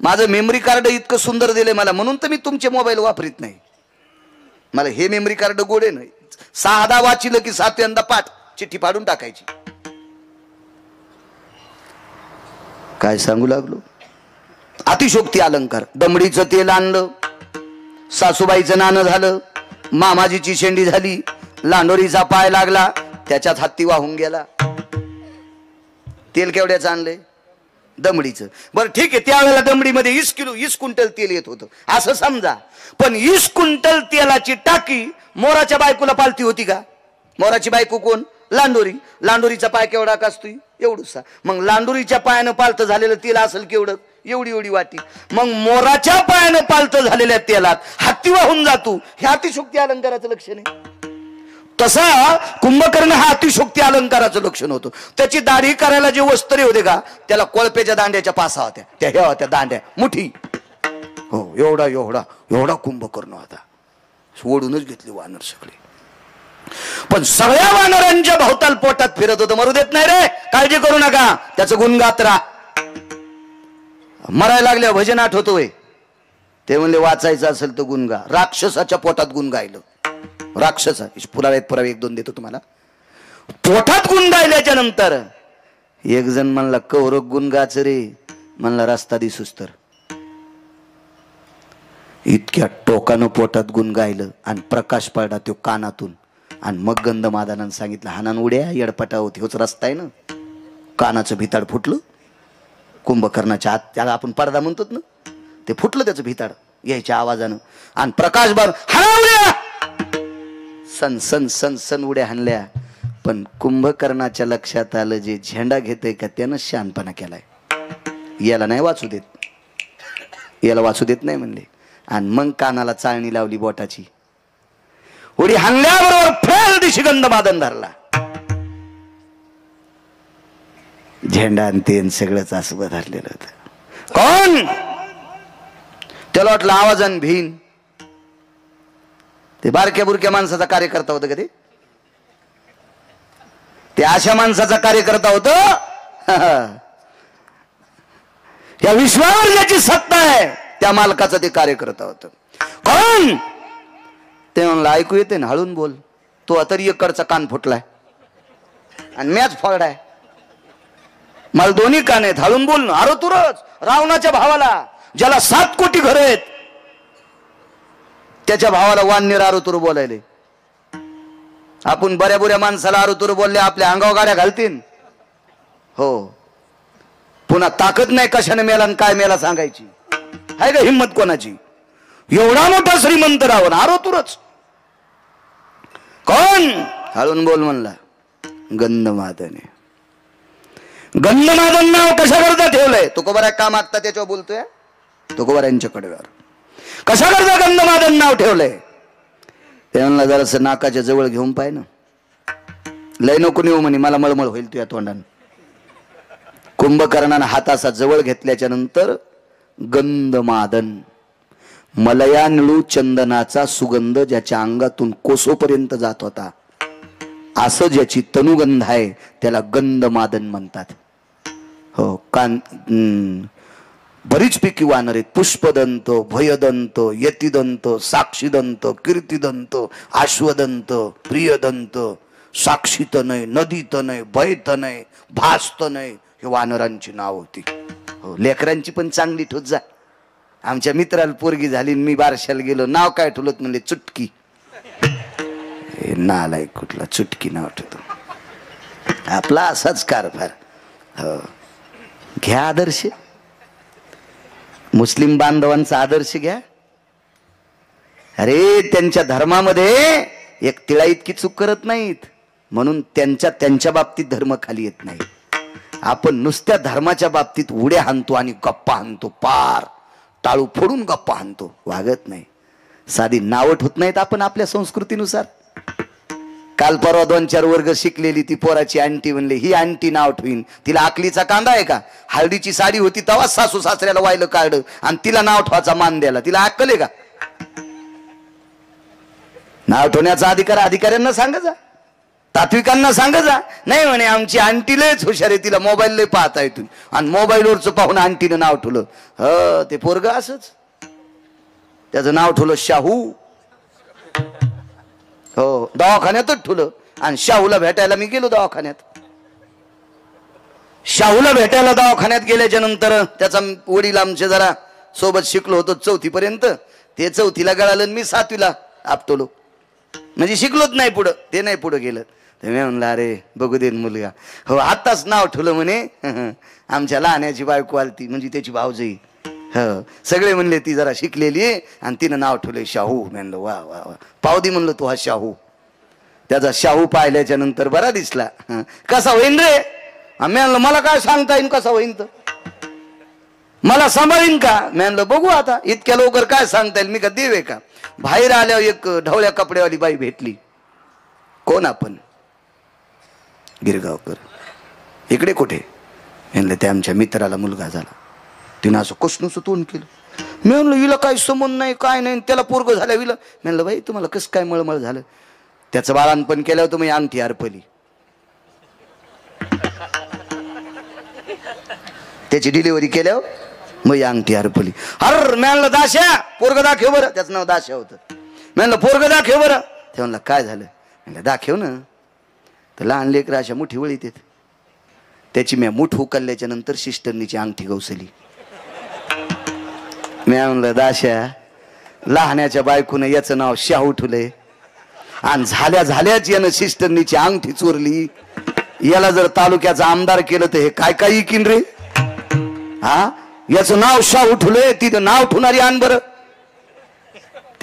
माझं मेमरी कार्ड इतकं सुंदर दिलंय मला, म्हणून तर मी तुमचे मोबाईल वापरीत नाही. मला हे मेमरी कार्ड गोड आहे ना, 6दा वाचिलं की 7व्यांदा पाठ चिठ्ठी फाडून टाकायची. काय सांगू लागलो. अतिशोक्ती अलंकार. दमडीचं तेल आणलं, सासूबाईचं नाणं झालं, मामाजीची शेंडी झाली, लांडोरीचा पाय लागला, त्याच्यात हत्ती वाहून गेला. तेल केवढ्याचं आणलंय? दमडीचं. बरं ठीक आहे, त्यावेळेला दमडीमध्ये 20 क्विंटल तेल येत होतं असं समजा. पण 20 क्विंटल तेलाची टाकी मोराच्या बायकोला पालती होती का? मोराची बायको कोण? लांडोरी. लांडोरीचा पाय केवढा का असतोय? एवढूसा. मग लांडोरीच्या पायानं पालतं झालेलं तेल असेल केवढं? एवढी एवढी वाटी. मग मोराच्या पायानं पालतं झालेल्या तेलात हत्ती वाहून जातो, हे अतिशोक्ती अलंकाराचं लक्षण आहे. तसा कुंभकर्ण हा अतिशोक्ती अलंकाराचं लक्षण होतं. त्याची दाढी करायला जे वस्त्रे होते का, त्याला कोळप्याच्या दांड्याच्या पासा होत्या, त्या ह्या होत्या दांड्या मुठी. हो एवढा एवढा एवढा कुंभकर्ण होता. ओढूनच घेतली वानर सगळे. पण सगळ्या वानरांच्या भोवताल पोटात फिरत होतं. मरू देत नाही रे, काळजी करू नका, त्याचं गुण गात राहा. मरायला लागल्या भजन आठवतोय ते म्हणले, वाचायचं असेल तर गुण गा. राक्षसाच्या पोटात गुण गायलं. राक्षस पुरावे 1-2 देतो तुम्हाला. पोटात गुण गायल्याच्या नंतर एक जण म्हणला, कौरक गुण गाच रे. म्हणला, रस्ता दिसूस तर. इतक्या टोकानं पोटात गुण गायलं आणि प्रकाश पडला तो कानातून. आणि मग गंधमादनानं सांगितलं, हानान उड्या येडपटा होती, होच रस्ता आहे ना. कानाचं भिताड फुटलं कुंभकर्णाच्या आत, त्याला आपण पडदा म्हणतो ना, ते फुटलं त्याचं भिताड यायच्या आवाजानं. आणि प्रकाश बार हाना उड्या, सन सन सन सन उड्या हाणल्या. पण कुंभकर्णाच्या लक्षात आलं, जे झेंडा घेतय का त्यानं शहाणपणा केलाय, याला नाही वाचू देत, याला वाचू देत नाही म्हणले. आणि मग कानाला चाळणी लावली बोटाची. उडी हाणल्याबरोबर फेल दिशी गंधमादन धरला. झेंडा आणि तेन सगळंच असं धरलेलं होतं. कोण? त्याला वाटलं आवाजान भीन. ते बारक्या बुरक्या माणसाचा कार्यकर्ता होतं का ते अशा माणसाचा कार्यकर्ता होत. या विश्वावर ज्याची सत्ता आहे त्या मालकाचा ते कार्यकर्ता होत. कोण? ते म्हणलं, ऐकू येते ना, हळून बोल. तो तरी एककडचा कान फुटलाय आणि मॅच फोडलाय. मला दोन्ही कान आहेत, हळून बोल ना. अरे तुरच रावणाच्या भावाला, ज्याला 7 कोटी घर आहेत, त्याच्या भावाला वानर आरोतुर बोलायले. आपण बऱ्या बुऱ्या माणसाला आरोतुर बोलले आपल्या अंगावर गाड्या घालतील. हो, पुन्हा ताकद नाही कशाने मेला आणि काय मेला सांगायची. आहे का हिम्मत कोणाची? एवढा मोठा श्रीमंत रावण आरोतुरच. कोण? हळून बोल म्हणला. गंधमादन. गंधमादन नाव कशा करता ठेवलंय? तुकोबारा का मागता त्याच्यावर बोलतोय. तुकोबारांच्या कडव्यावर कशा करता गंधमादन नाव ठेवलंय? ते म्हणला जरासं नाकाच्या जवळ घेऊन पाय ना. लय नको नेऊ म्हणे, मला मळमळ होईल तुझ्या तोंडानं. कुंभकर्णानं हाताचा जवळ घेतल्याच्या नंतर गंधमादन, मलया निळू चंदनाचा सुगंध ज्याच्या अंगातून कोसोपर्यंत जात होता, असं ज्याची तनुगंध आहे त्याला गंधमादन म्हणतात. हो, बरीच पैकी वानर आहेत. पुष्पदंत, भयदंत, यतिदंत, साक्षीदंत, कीर्तिदंत, आश्वदंत, प्रियदंत, साक्षीतनय, नदीतनय, भयतनय, भासतनय, हे वानरांची नाव होती. हो, लेकरांची पण चांगली ठोत जा. आमच्या मित्राला पोरगी झाली, मी बारशाला गेलो, नाव काय ठेवलं म्हणले चुटकी. नालाय कुठला चुटकी नाव ठेवतो. आपला असाच कारभार. हो, घ्या आदर्श, मुस्लिम बांधवांचा आदर्श घ्या. अरे त्यांच्या धर्मामध्ये एक तिळा इतकी चूक करत नाहीत, म्हणून त्यांच्या बाबतीत धर्म खाली येत नाही. आपण नुसत्या धर्माच्या बाबतीत उड्या हाणतो आणि गप्पा हाणतो, पार टाळू फोडून गप्पा हाणतो, वागत नाही. साधी नावट होत नाहीत आपण आपल्या संस्कृतीनुसार. काल परवा 2-4 वर्ग शिकलेली ती पोराची आंटी म्हणली, ही आंटी नाव ठेवीन, तिला आकलीचा कांदा आहे का? हळदीची साडी होती तेव्हा सासू सासऱ्याला वाहिलं काढ आणि तिला नाव ठेवायचा मान द्यायला, तिला अक्कल आहे का? नाव ठेवण्याचा अधिकार अधिकाऱ्यांना सांगा जा, तात्विकांना सांगा जा. नाही म्हणे आमची आंटी लयच हुशार आहे, तिला मोबाईल लय पाहता येतो आणि मोबाईलवरच पाहून आंटीनं नाव ठेवलं. ते पोरग असंच, त्याचं नाव ठेवलं शाहू. हो, दवाखान्यातच ठेवलं. आणि शाहूला भेटायला मी गेलो दवाखान्यात. शाहूला भेटायला दवाखान्यात गेल्याच्या नंतर त्याचा वडील आमचे जरा सोबत शिकलो होतो 4थी पर्यंत, ते 4थीला गळालं, मी 7वीला आपटलो, म्हणजे शिकलोच नाही पुढं, ते नाही पुढं गेलं. तर मी म्हणलं अरे बघू दे मुलगा. हो, आताच नाव ठेवलं म्हणे आमच्या लहान्याची बायको आलती, म्हणजे त्याची भावजई. हो, सगळे म्हणले ती जरा शिकलेली आहे आणि तिनं नाव ठेवलंय शाहू. म्हणलं वा वा वा, पावदी म्हणलं तू हा शाहू. त्याचा शाहू पाहिल्याच्या नंतर बरा दिसला. कसा होईन रे? मी म्हणलं मला काय सांगता येईन कसा होईन, तर मला सांभाळीन का? मी म्हणलं बघू आता, इतक्या लवकर काय सांगता येईल, मी का देव आहे का? बाहेर आल्यावर एक ढवळ्या कपड्यावाली बाई भेटली. कोण आपण? गिरगावकर. इकडे कुठे? म्हणलं ते आमच्या मित्राला मुलगा झाला. तिनं असं कसं तोंड केलं. मी म्हणलं हिला काही संबंध नाही, काय नाही, त्याला पोरग झाल्या हिला. म्हणलं बाई तुम्हाला कसं काय मळमळ झालं? त्याचं बाळांपण केल्यावर तुम्ही अंगठी हरपली, त्याची डिलिव्हरी केल्यावर मग अंगठी हरपली. अर म्हणलं दाश्या पोरग दाखव बरं. त्याचं नाव दाश्या होतं. म्हणलं पोरग दाखव बरं. ते म्हणलं काय झालं? म्हणलं दाखव ना. तर लहान लेकर अशा मुठी वळीत येत. त्याची मी मुठ उकलल्याच्या नंतर सिस्टरनीची अंगठी गवसली. मी म्हणलं दाश्या लहान्याच्या बायकोनं याचं नाव शाहू ठेवलंय आणि झाल्याच यानं सिस्टरनीची अंगठी चोरली. याला जर तालुक्याचा आमदार केलं तर हे काय काय इकीन रे? हा, याचं नाव शाहू ठेवलंय, तिथं नाव ठेवणारी आण बरं.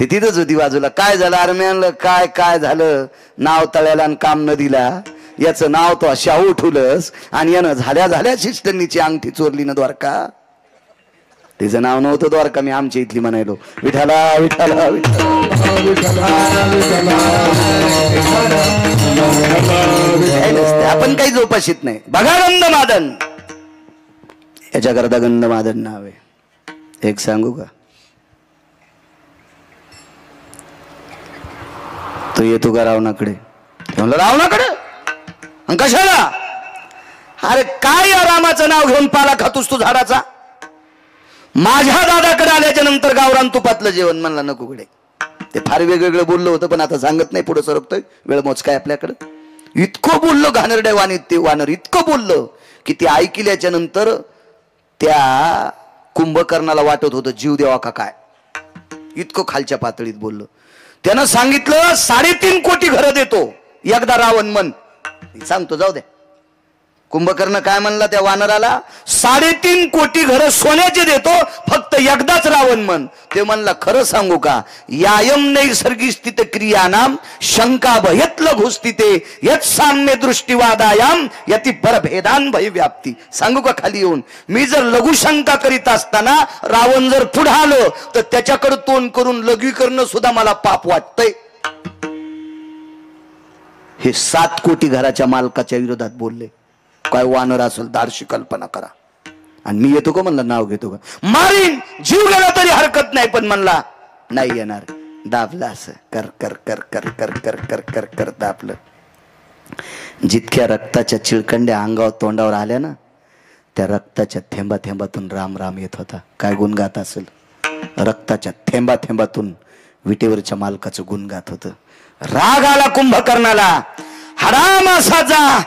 ते तिथंच होती बाजूला. काय झालं? अरे मी म्हणलं काय झालं? नाव तळ्याला आणि काम नदीला, याचं नाव तो शाहू ठेवलंस आणि यानं झाल्या सिस्टरनीची अंगठी चोरली ना द्वारका. तिचं नाव नव्हतं द्वारका, मी आमच्या इथली म्हणायलो विठाला विठाला विठाला. आपण काही जोपाशीत नाही. बघा गंधमादन, याच्याकरता गंधमादन नाव आहे. एक सांगू का? तो येतो का रावणाकडे? म्हणलं रावणाकडे? आणि कशाला? अरे काय या रामाचं नाव घेऊन पाला खातोस तू झाडाचा? माझ्या दादाकडे आल्याच्या नंतर गावरान तुपातलं जेवण. म्हणला नको कडे. ते फार वेगवेगळं बोललं होतं, पण आता सांगत नाही, पुढे सरकतोय, वेळ मोज काय आपल्याकडं. इतकं बोललं घाणेरड्या ते वानर, इतकं बोललं की ते ऐकल्याच्या नंतर त्या कुंभकर्णाला वाटत होतं जीव देवा का काय. इतकं खालच्या पातळीत बोललं. त्यानं सांगितलं 3.5 कोटी घरं देतो एकदा रावण मन. सांगतो जाऊ द्या, कुंभकर्ण काय म्हणला त्या वानराला, 3.5 कोटी घर सोन्याचे देतो, फक्त एकदाच रावण म्हण. ते म्हणला खरं सांगू का, यायम नैसर्गिक स्थित क्रियानाम शंका भयत लघुस्थिते यत साम्य दृष्टिवादायाम यति परभेदान भय व्याप्ती. सांगू का खाली येऊन, मी जर लघुशंका करीत असताना रावण जर पुढे आलो तर त्याच्याकडे तोंड करून लघवी करणं सुद्धा मला पाप वाटतंय. हे 7 कोटी घराच्या मालकाच्या विरोधात बोलले. काय वानर असेल दारशी कल्पना करा. आणि मी येतो का म्हणला, नाव घेतो का, मारीन, जीव गेला तरी हरकत नाही, पण म्हणला नाही येणार. दाबला असं कर कर कर कर कर कर कर कर कर दाबलं. जितक्या रक्ताच्या चिळकंड्या अंगावर तोंडावर आल्या ना, त्या रक्ताच्या थेंबा थेंबातून राम राम येत होता. काय गुण गात असेल, रक्ताच्या थेंबा थेंबातून विटेवरच्या मालकाचं गुण गात होतं. राग आला कुंभकर्णाला, हरामासाचा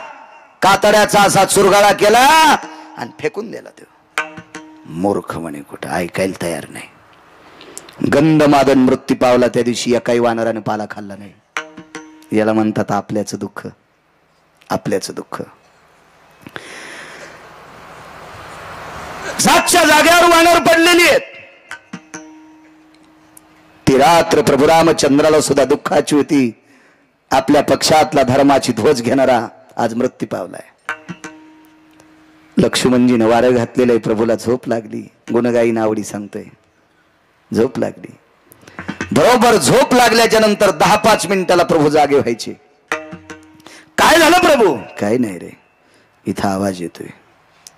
कातड्याचा असा चुरगाळा केला आणि फेकून दिला. तो मूर्ख म्हणे, कुठं ऐकायला तयार नाही. गंधमादन मृत्यू पावला त्या दिवशी एकाही वानराने पाला खाल्ला नाही. याला म्हणतात आपल्याचं दुःख. आपल्याचं दुःख. जागच्या जाग्यावर वानर पडलेली आहेत. ती रात्र प्रभू रामचंद्राला सुद्धा दुःखाची होती. आपल्या पक्षातला धर्माची ध्वज घेणारा आज मृत्यू पावलाय. लक्ष्मणजीने वारं घातलेलं आहे. प्रभूला झोप लागली. गुणगाई नावडी सांगतोय, झोप लागली. बरोबर झोप लागल्याच्या नंतर 10-5 मिनिटाला प्रभू जागे व्हायचे. काय झालं प्रभू, काय नाही रे, इथं आवाज येतोय,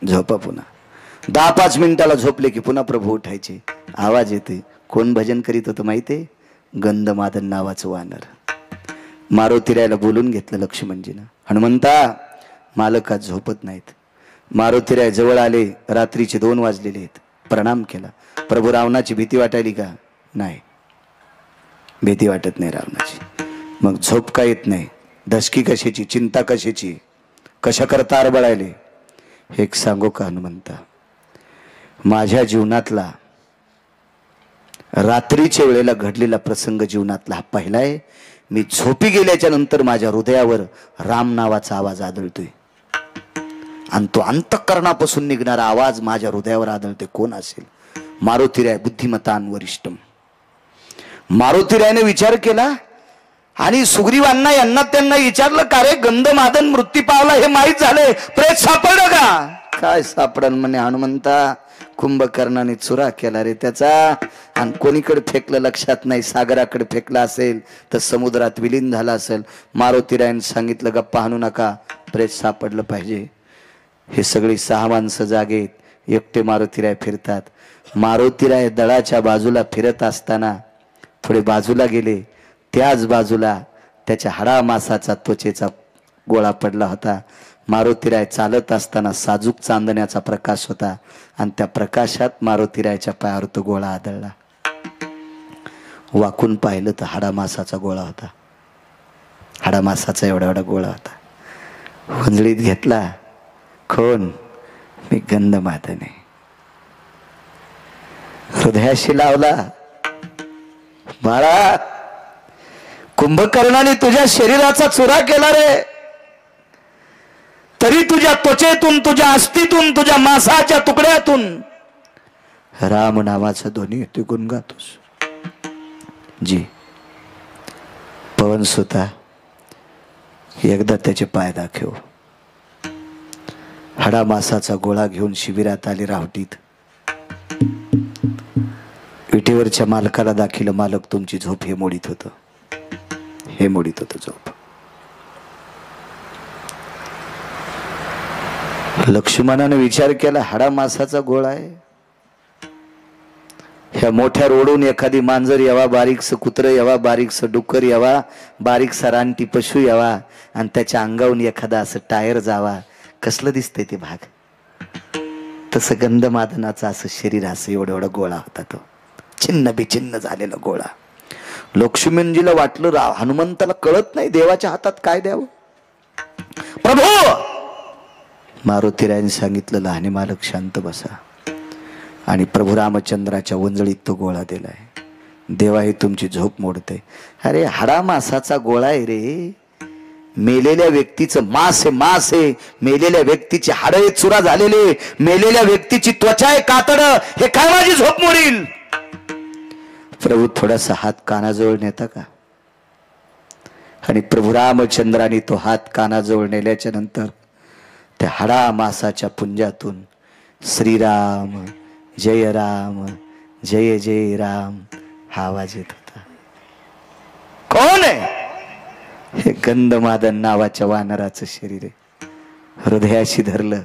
झोपा पुन्हा. 10-5 मिनिटाला झोपले की पुन्हा प्रभू उठायचे. आवाज येतोय. कोण भजन करीत होतं माहितीये, गंधमादन नावाचं वानर. मारुतीरायला बोलून घेतलं लक्ष्मणजीनं. हनुमंता, मालक आज झोपत नाहीत. मारुतीराय जवळ आले. रात्रीचे 2 वाजलेले आहेत. प्रणाम केला. प्रभू, रावणाची भीती वाटायली का? नाही, भीती वाटत नाही रावणाची. मग झोप का येत नाही? दशकी कशाची, चिंता कशाची, कशा करता आरबळायले? एक सांगू का हनुमंता, माझ्या जीवनातला रात्रीच्या वेळेला घडलेला प्रसंग जीवनातला हा पहिला आहे. मी झोपी गेल्याच्या नंतर माझ्या हृदयावर राम नावाचा आवाज आदळतोय आणि तो अंतःकरणापासून निघणारा आवाज माझ्या हृदयावर आदळते. कोण असेल? मारुतीराय बुद्धिमतान वरिष्ठम. मारुतीरायने विचार केला आणि सुग्रीवांना यांना त्यांना विचारलं, का रे गंधमादन मृत्यू पावला हे माहीत झालंय, प्रेत सापडलं का? काय सापडल म्हणे हनुमंता, कुंभकर्णाने चुरा केला रे त्याचा, आणि कोणीकडे फेकलं लक्षात नाही. सागराकडे फेकला असेल तर समुद्रात विलीन झाला असेल. मारुतीरायने सांगितलं, गप्पा हाणू नका, प्रेत सापडलं पाहिजे. हे सगळी 6 माणसं जागेत. एकटे मारुतीराय फिरतात. मारुतीराय दळाच्या बाजूला फिरत असताना थोडे बाजूला गेले. त्याच बाजूला त्याच्या हाडामासाचा त्वचेचा गोळा पडला होता. मारुतीराय चालत असताना साजूक चांदण्याचा प्रकाश होता आणि त्या प्रकाशात मारुतीरायच्या पायावर तो गोळा आदळला. वाकून पाहिलं तर हाडामासाचा गोळा होता. हाडामासाचा एवढा एवढा गोळा होता. वंजळीत घेतला. कोण? मी गंधमादन. हृदयाशी लावला. बाळा, कुंभकर्णाने तुझ्या शरीराचा चुरा केला रे, तरी तुझ्या त्वचेतून, तुझ्या अस्थितून, तुझ्या मांसाच्या तुकड्यातून राम नावाचा ध्वनी तू गुणगातोस. जी पवन सुता, एकदा त्याचे पाय दाखव. हाडा मासाचा गोळा घेऊन शिबिरात आले रावटीत. विटेवरच्या मालकाला दाखिलं, मालक तुमची झोप हे मोडीत होतं, हे मोडीत होतं झोप. लक्ष्मणाने विचार केला, हाडा मासाचा गोळा आहे. ह्या मोठ्या रोडून एखादी मांजर यावा, बारीकस कुत्र यावा, बारीकस डुक्कर यावा, बारीकसा रानटी पशु यावा आणि त्याच्या अंगावून एखादा असं टायर जावा, कसलं दिसतंय ते भाग. तसं गंधमादनाचं असं शरीर, असं एवढा एवढा गोळा होता तो, छिन्न बिछिन्न झालेला गोळा. लक्ष्मणजीला वाटलं हनुमंताला कळत नाही देवाच्या हातात काय द्यावं. प्रभू, मारुतीरायने सांगितलं, लहाने मालक शांत बसा. आणि प्रभू रामचंद्राच्या वंजळीत तो गोळा दिलाय. देवा, हे तुमची झोप मोडते. अरे हाडा मासाचा गोळा आहे रे, मेलेल्या व्यक्तीचं मांस आहे, मेलेल्या व्यक्तीची हाडे चुरा झालेले, मेलेल्या व्यक्तीची त्वचा आहे कातड, हे काय माझी झोप मोडील? प्रभू थोडासा हात कानाजवळ नेता का? आणि प्रभू रामचंद्राने तो हात कानाजवळ नेल्याच्या नंतर त्या हाडा मासाच्या पुंजातून श्रीराम जय राम जय जय राम हा आवाज येत होता. कोण आहे? हे गंधमादन नावाच्या वानराचं शरीर आहे. हृदयाशी धरलं.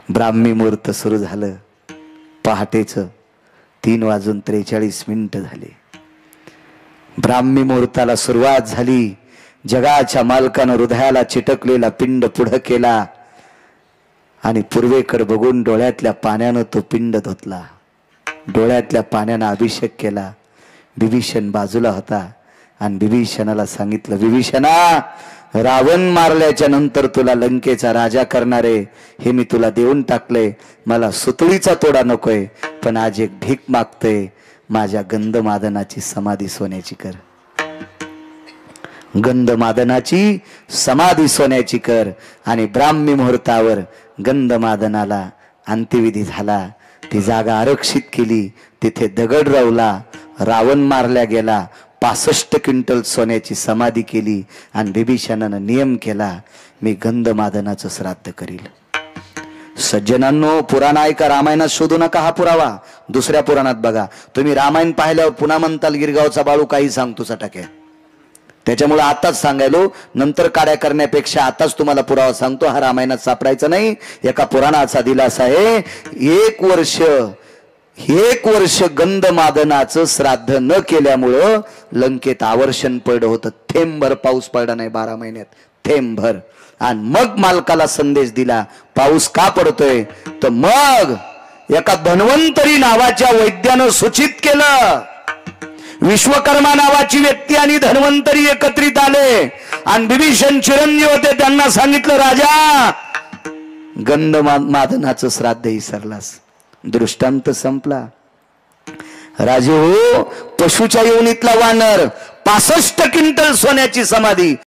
ब्राह्मी मुहूर्त सुरू झालं. पहाटेचं 3:43 झाले. ब्राह्मी मुहूर्ताला सुरुवात झाली. जगाच्या मालकानं हृदयाला चिटकलेला पिंड पुढं केला आणि पूर्वेकडे बघून डोळ्यातल्या पाण्यानं तो पिंड धुतला. डोळ्यातल्या पाण्यानं अभिषेक केला. विभीषण बाजूला होता आणि विभीषणाला सांगितलं, विभीषणा, रावण मारल्याच्या नंतर तुला लंकेचा राजा करणारे हे मी तुला देऊन टाकले. मला सुतळीचा तोडा नकोय, पण आज एक भीक मागतोय, माझ्या गंधमादनाची समाधी सोन्याची कर. गंधमादनाची समाधी सोन्याची कर. आणि ब्राह्मी मुहूर्तावर गंधमादनाला अंत्यविधी झाला. ती जागा आरक्षित केली. तिथे दगड रवला. रावण मारल्या गेला. 65 क्विंटल सोन्याची समाधी केली. आणि विभीषणानं नियम केला, मी गंधमादनाचं श्राद्ध करील. सज्जनांनो, पुराण ऐका, रामायणात शोधू नका हा पुरावा. दुसऱ्या पुराणात बघा. तुम्ही रामायण पाहिल्यावर पुन्हा म्हणताल गिरगावचा बाळू काही सांगतो सटाके. त्याच्यामुळे आताच सांगायलो, नंतर काड्या करण्यापेक्षा आताच तुम्हाला पुरावा सांगतो. हा रामायणात सापडायचा नाही. एका पुराणाचा दिलासा आहे. 1 वर्ष गंधमादनाचं श्राद्ध न केल्यामुळं लंकेत आवर्षण पडलं होतं. थेंबभर पाऊस पडला नाही 12 महिन्यात, थेंबभर. आणि मग मालकाला संदेश दिला, पाऊस का पडतोय? तर मग एका धन्वंतरी नावाच्या वैद्यानं सूचित केलं. विश्वकर्मा नावाची व्यक्ती आणि धन्वंतरी एकत्रित आले आणि विभीषण चिरंजीव होते. त्यांना सांगितलं, राजा, गंधमादनाचं श्राद्ध विसरलास. दृष्टांत संपला. राजे हो, पशुच्या योनीतला वानर 65 क्विंटल सोन्याची समाधी